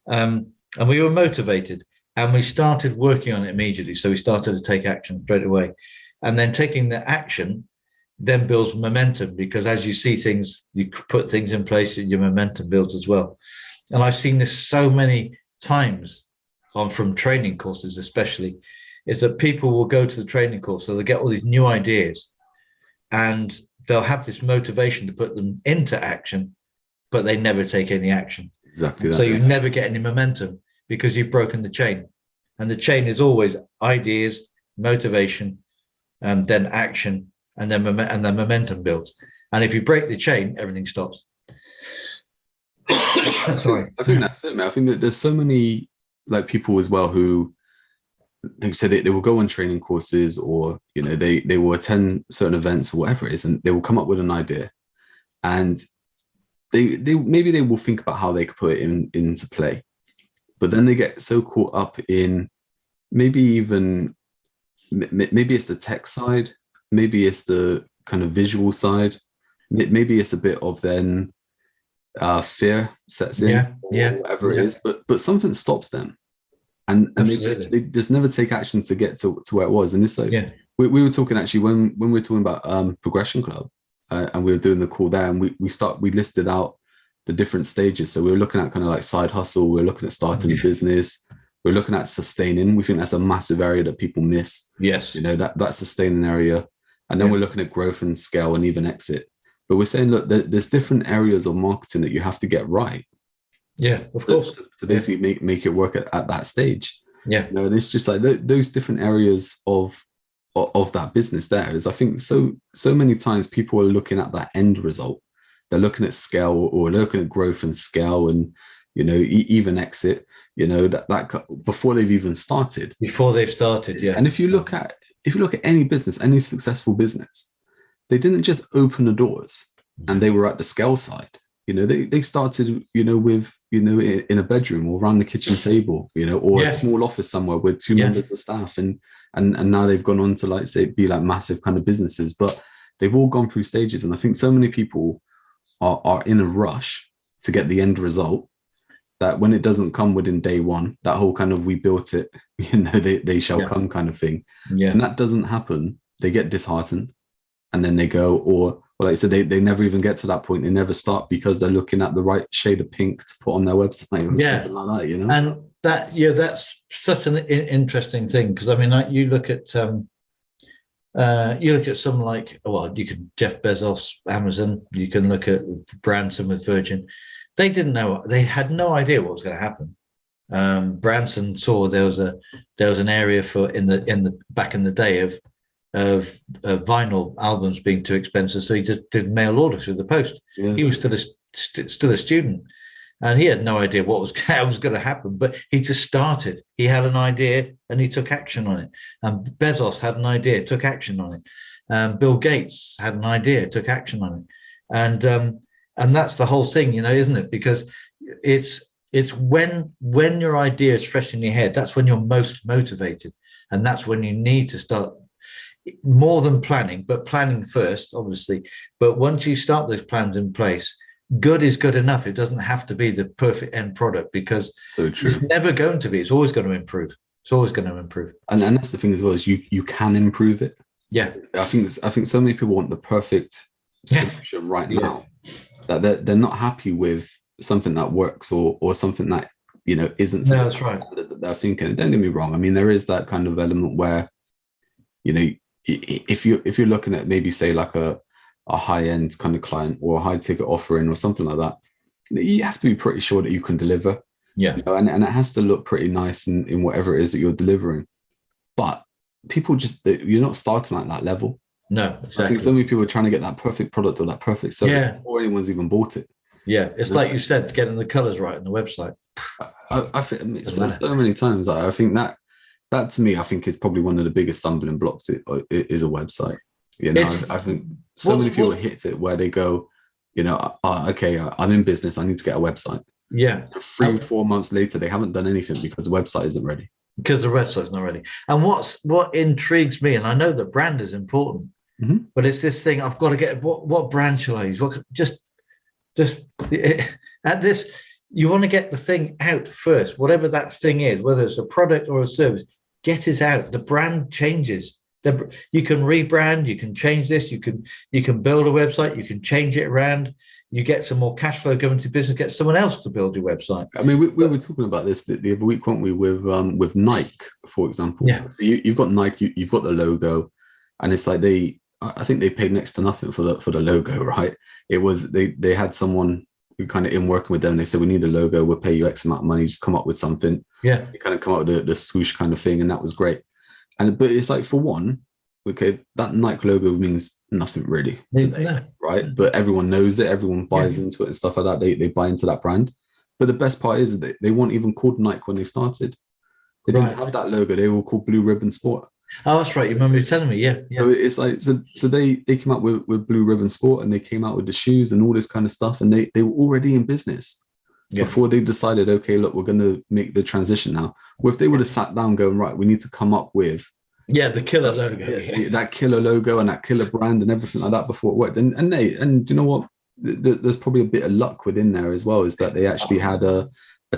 And we were motivated, and we started working on it immediately. So we started to take action straight away, and then taking the action then builds momentum, because as you see things, you put things in place, and your momentum builds as well. And I've seen this so many times from training courses, especially, is that people will go to the training course, so they'll get all these new ideas, and they'll have this motivation to put them into action, but they never take any action. Exactly. So you never get any momentum, because you've broken the chain. And the chain is always ideas, motivation, and then action, and then momentum builds. And if you break the chain, everything stops. Sorry. I think that's it, man. I think that there's so many like people as well who they said they will go on training courses, or they will attend certain events or whatever it is, and they will come up with an idea, and they maybe they will think about how they could put it into play, but then they get so caught up in maybe it's the tech side, maybe it's the kind of visual side, maybe it's a bit of then fear sets in, whatever it is, but something stops them, and they just never take action to get to where it was. And it's like we were talking actually when we were talking about Progression Club, and we were doing the call there, and we listed out the different stages. So we were looking at kind of like side hustle, we were looking at starting a business, we're looking at sustaining. We think that's a massive area that people miss. Yes, that sustaining area, and then we're looking at growth and scale and even exit. But we're saying, look, there's different areas of marketing that you have to get right. Yeah, of course. To basically make it work at that stage. Yeah. And it's just like those different areas of that business there is, I think so many times people are looking at that end result. They're looking at scale, or they're looking at growth and scale, and, even exit, that before they've even started. Before they've started, yeah. And if you look at any business, any successful business, they didn't just open the doors and they were at the scale side. They started, with, in a bedroom or around the kitchen table, or a small office somewhere with 2 members of staff. And now they've gone on to, like, say, be like massive kind of businesses, but they've all gone through stages. And I think so many people are in a rush to get the end result, that when it doesn't come within day one, that whole kind of, we built it, they shall come kind of thing. Yeah. And that doesn't happen. They get disheartened. And then they go, or like I said, they never even get to that point. They never start because they're looking at the right shade of pink to put on their website or something like that, And that's such an interesting thing, because I mean, like, you look at some like, you can Jeff Bezos, Amazon. You can look at Branson with Virgin. They didn't know. They had no idea what was going to happen. Branson saw there was an area for in the back in the day of vinyl albums being too expensive, so he just did mail orders through the post. He was still a student, and he had no idea what was going to happen, but he just started. He had an idea and he took action on it. And Bezos had an idea, took action on it. Bill Gates had an idea, took action on it. And that's the whole thing, isn't it? Because it's when your idea is fresh in your head, that's when you're most motivated, and that's when you need to start. More than planning, but planning first, obviously. But once you start those plans in place, good is good enough. It doesn't have to be the perfect end product, because it's never going to be. It's always going to improve. It's always going to improve. And that's the thing as well, is you can improve it. Yeah. I think so many people want the perfect solution right now, that they're not happy with something that works or something that, isn't. No, that's right. That they're thinking. Don't get me wrong. I mean, there is that kind of element where, if you're looking at maybe, say, like a high-end kind of client or a high-ticket offering or something like that, you have to be pretty sure that you can deliver. Yeah. And it has to look pretty nice in whatever it is that you're delivering. But people you're not starting at that level. No, exactly. I think so many people are trying to get that perfect product or that perfect service before anyone's even bought it. Yeah, it's like you said, getting the colors right on the website. I think so many times. I think that to me, I think, is probably one of the biggest stumbling blocks is a website. I think many people hit it where they go, okay, I'm in business, I need to get a website. Yeah. 3-4 months later, they haven't done anything because the website isn't ready. Because the website's not ready. And what intrigues me, and I know that brand is important, but it's this thing, I've got to get, what brand shall I use? At this, you want to get the thing out first, whatever that thing is, whether it's a product or a service. Get it out. The brand changes. You can rebrand. You can change this. You can build a website. You can change it around. You get some more cash flow going to business. Get someone else to build your website. I mean, we were talking about this the other week, weren't we? With Nike, for example. Yeah. So you've got Nike. You've got the logo, and it's like I think they paid next to nothing for the logo, right? It was they had someone kind of in working with them. They said, we need a logo. We'll pay you X amount of money. Just come up with something. Yeah. They kind of come up with the swoosh kind of thing. And that was great. But it's like, for one, okay, that Nike logo means nothing really today, No. right? But everyone knows it, everyone buys into it and stuff like that. They buy into that brand. But the best part is that they weren't even called Nike when they started. They didn't have that logo. They were called Blue Ribbon Sport. Oh, that's right. You remember you telling me, yeah. So it's like so they came out with Blue Ribbon Sport, and they came out with the shoes and all this kind of stuff, and they were already in business before they decided, okay, look, we're going to make the transition now. Well, if they would have sat down going, right, we need to come up with the killer logo, that killer logo and that killer brand and everything like that before it worked, and you know what? There's probably a bit of luck within there as well, is that they actually had a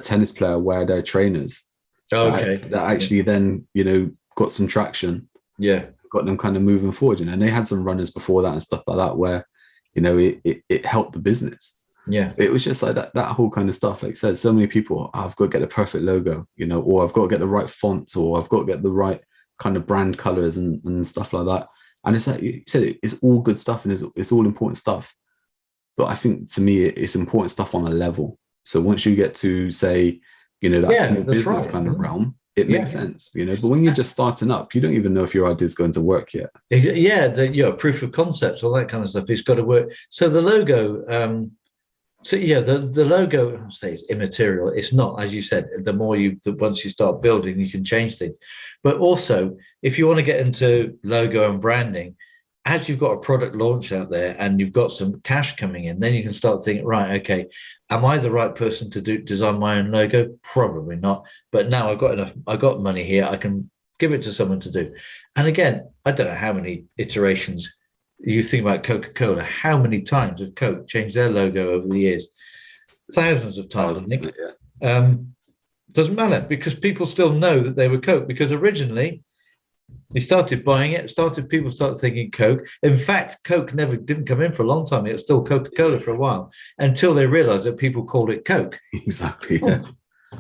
tennis player wear their trainers. That actually then, you know, got some traction. Got them kind of moving forward, you know, and they had some runners before that and stuff like that where, you know, it helped the business. It was just like that whole kind of stuff. Like I said, so many people, I've got to get the perfect logo, you know, or I've got to get the right font, or I've got to get the right kind of brand colors and stuff like that. And it's like you said, it's all good stuff and it's all important stuff. But I think to me, it's important stuff on a level. So once you get to, say, you know, that small business kind of realm, it makes sense, you know. But when you're just starting up, you don't even know if your idea is going to work yet. Proof of concepts, all that kind of stuff, it's got to work. So the logo, the logo, I say it's immaterial. It's not, as you said. The more once you start building, you can change things. But also, if you want to get into logo and branding, as you've got a product launch out there and you've got some cash coming in, then you can start thinking, right, okay, am I the right person to design my own logo? Probably not. But now I've got money here, I can give it to someone to do. And again, I don't know how many iterations you think about Coca-Cola. How many times have Coke changed their logo over the years? Thousands of times, I think. Doesn't matter, because people still know that they were Coke, because originally they started buying it, people started thinking Coke. In fact, Coke didn't come in for a long time. It was still Coca-Cola for a while, until they realized that people called it Coke. Exactly. Yeah.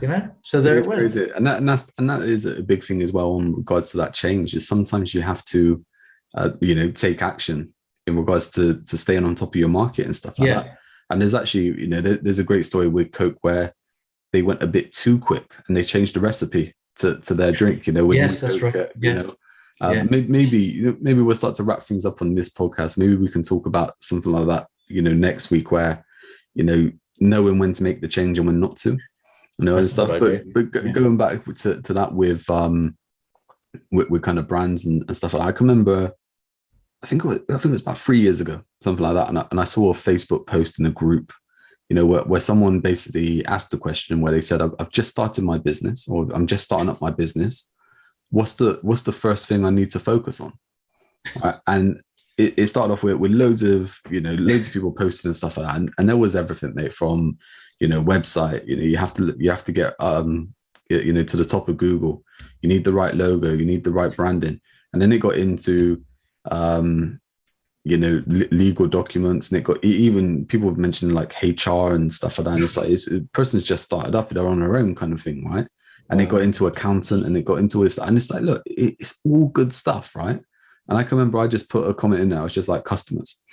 You know, so there it went. Crazy. And that is a big thing as well in regards to that change, is sometimes you have to you know, take action in regards to staying on top of your market and stuff like that. And there's actually, you know, there's a great story with Coke where they went a bit too quick and they changed the recipe to their drink, you know. That's right. You know, maybe we'll start to wrap things up on this podcast. Maybe we can talk about something like that, you know, next week, where, you know, knowing when to make the change and when not to, you know, and stuff. But going back to that with kind of brands and stuff like that, I can remember, I think it was about 3 years ago, something like that, and I saw a Facebook post in a group, you know, where someone basically asked the question where they said, I've just started my business, or I'm just starting up my business. What's the first thing I need to focus on? And it started off with loads of people posting and stuff like that, and there was everything, mate, from, you know, website, you know, you have to get you know, to the top of Google. You need the right logo, you need the right branding, and then it got into you know, legal documents, and it got even people mentioning like HR and stuff like that. And it's like a person's just started up, they're on their own kind of thing, right? And it got into accountant, and it got into this, and it's like, look, it's all good stuff, right? And I can remember I just put a comment in there. I was just like, customers.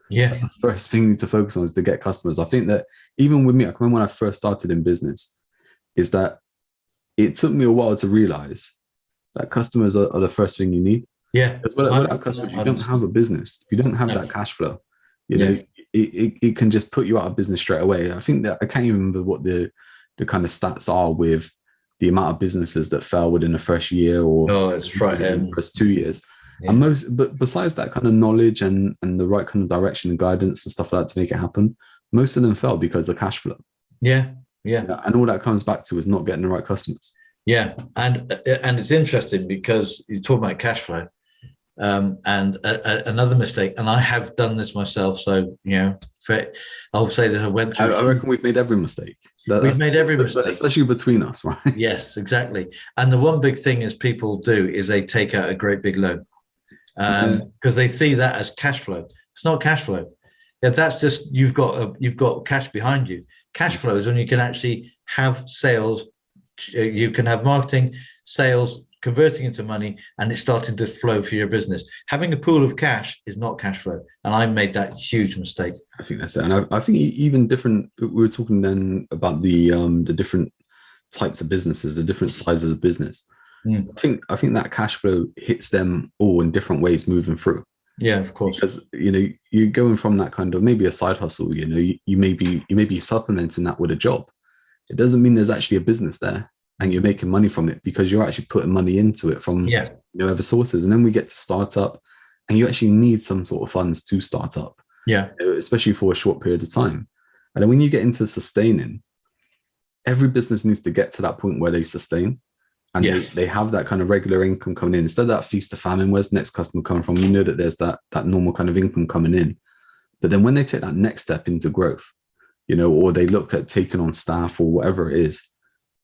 That's the first thing you need to focus on, is to get customers. I think that even with me, I can remember when I first started in business, is that it took me a while to realize that customers are the first thing you need. Because without customers, you don't have a business. You don't have that cash flow. You know, it can just put you out of business straight away. I think that I can't even remember what the kind of stats are with the amount of businesses that fell within the first year, or it's right, the first 2 years. And but besides that kind of knowledge and the right kind of direction and guidance and stuff like that to make it happen, most of them fell because of cash flow. And all that comes back to is not getting the right customers. And it's interesting because you talk about cash flow. And another mistake, and I have done this myself, so, you know, I'll say that I went through. I reckon we've made every mistake. We've made every mistake, especially between us, right? Yes, exactly. And the one big thing is people do is they take out a great big loan, because they see that as cash flow. It's not cash flow. That's just you've got cash behind you. Cash flow is when you can actually have sales. You can have marketing, sales, converting into money, and it's starting to flow for your business. Having a pool of cash is not cash flow, and I made that huge mistake. I think that's it. And I think even different, we were talking then about the different types of businesses, the different sizes of business. I think that cash flow hits them all in different ways moving through. Yeah, of course. Because you're going from that kind of maybe a side hustle. You may be supplementing that with a job. It doesn't mean there's actually a business there and you're making money from it, because you're actually putting money into it from other sources. And then we get to start up, and you actually need some sort of funds to start up. Yeah, especially for a short period of time. And then when you get into sustaining, every business needs to get to that point where they sustain. And they have that kind of regular income coming in, instead of that feast to famine. Where's the next customer coming from? That there's that normal kind of income coming in. But then when they take that next step into growth, or they look at taking on staff or whatever it is,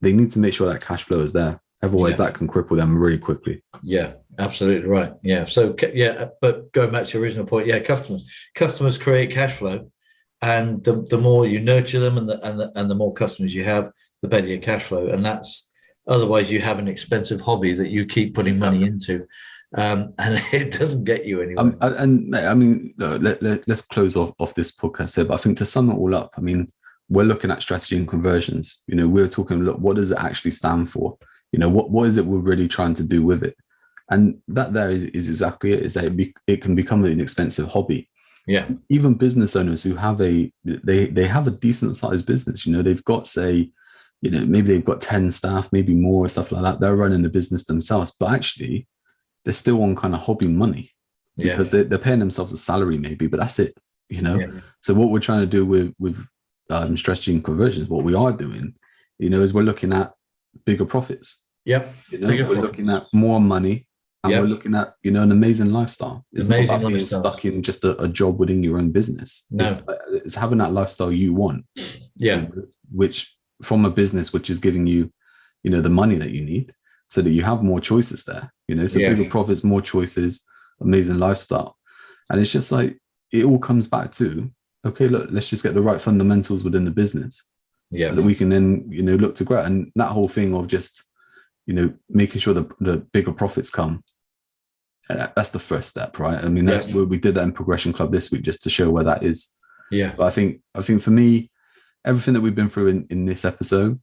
they need to make sure that cash flow is there. Otherwise, that can cripple them really quickly. Yeah, absolutely right. Yeah. So but going back to your original point, customers create cash flow, and the more you nurture them, and the more customers you have, the better your cash flow. And that's, otherwise you have an expensive hobby that you keep putting money into, and it doesn't get you anywhere. And I mean, let's close off this podcast here. But I think to sum it all up, I mean, we're looking at strategy and conversions. We're talking, look, what does it actually stand for? What is it we're really trying to do with it? And that there is exactly it. Is that it can become an expensive hobby. Yeah. Even business owners who have they have a decent sized business. They've got, say, maybe they've got 10 staff, maybe more, stuff like that. They're running the business themselves, but actually they're still on kind of hobby money, because they're paying themselves a salary maybe, but that's it, So what we're trying to do with strategy and conversions, what we are doing, is we're looking at bigger profits. Yep. We're looking at more money, and we're looking at, an amazing lifestyle. It's not about being stuck in just a job within your own business. No. It's having that lifestyle you want. Yeah. Which from a business which is giving you, the money that you need, so that you have more choices there. So bigger profits, more choices, amazing lifestyle. And it's just like, it all comes back to, okay, look, let's just get the right fundamentals within the business. So that we can then, look to grow. And that whole thing of just, making sure the bigger profits come. And that's the first step, right? I mean, that's where we did that in Progression Club this week, just to show where that is. Yeah. But I think for me, everything that we've been through in this episode,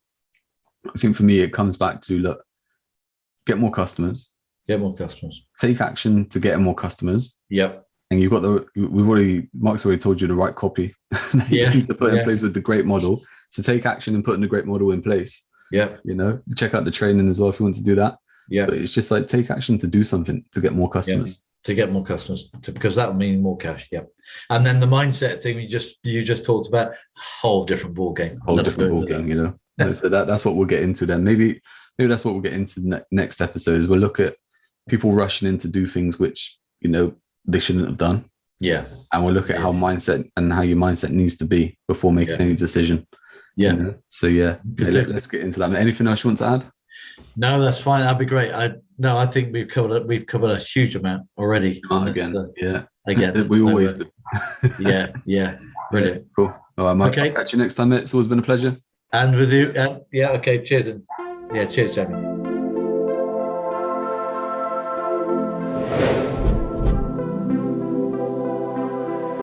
I think for me, it comes back to, look, get more customers. Get more customers. Take action to get more customers. Yep. And you've got Mark's already told you the right copy you need to put in place with the G.R.E.A.T model. So take action and putting the G.R.E.A.T model in place. Yeah. Check out the training as well if you want to do that. Yeah. But it's just like, take action to do something to get more customers. To get more customers, because that would mean more cash. Yeah. And then the mindset thing you just talked about, whole different ball game. So that's what we'll get into then. Maybe that's what we'll get into the next episode, is we'll look at people rushing in to do things which, they shouldn't have done. Yeah. And we'll look at how your mindset needs to be before making any decision. Yeah. So let's get into that. Anything else you want to add? No, that's fine. That'd be great. I think we've covered a huge amount already. Again, we always do. yeah. Brilliant. Cool. All right, Mike. Okay. I'll catch you next time, mate. It's always been a pleasure. And with you. Okay. Cheers. Cheers, Jamie.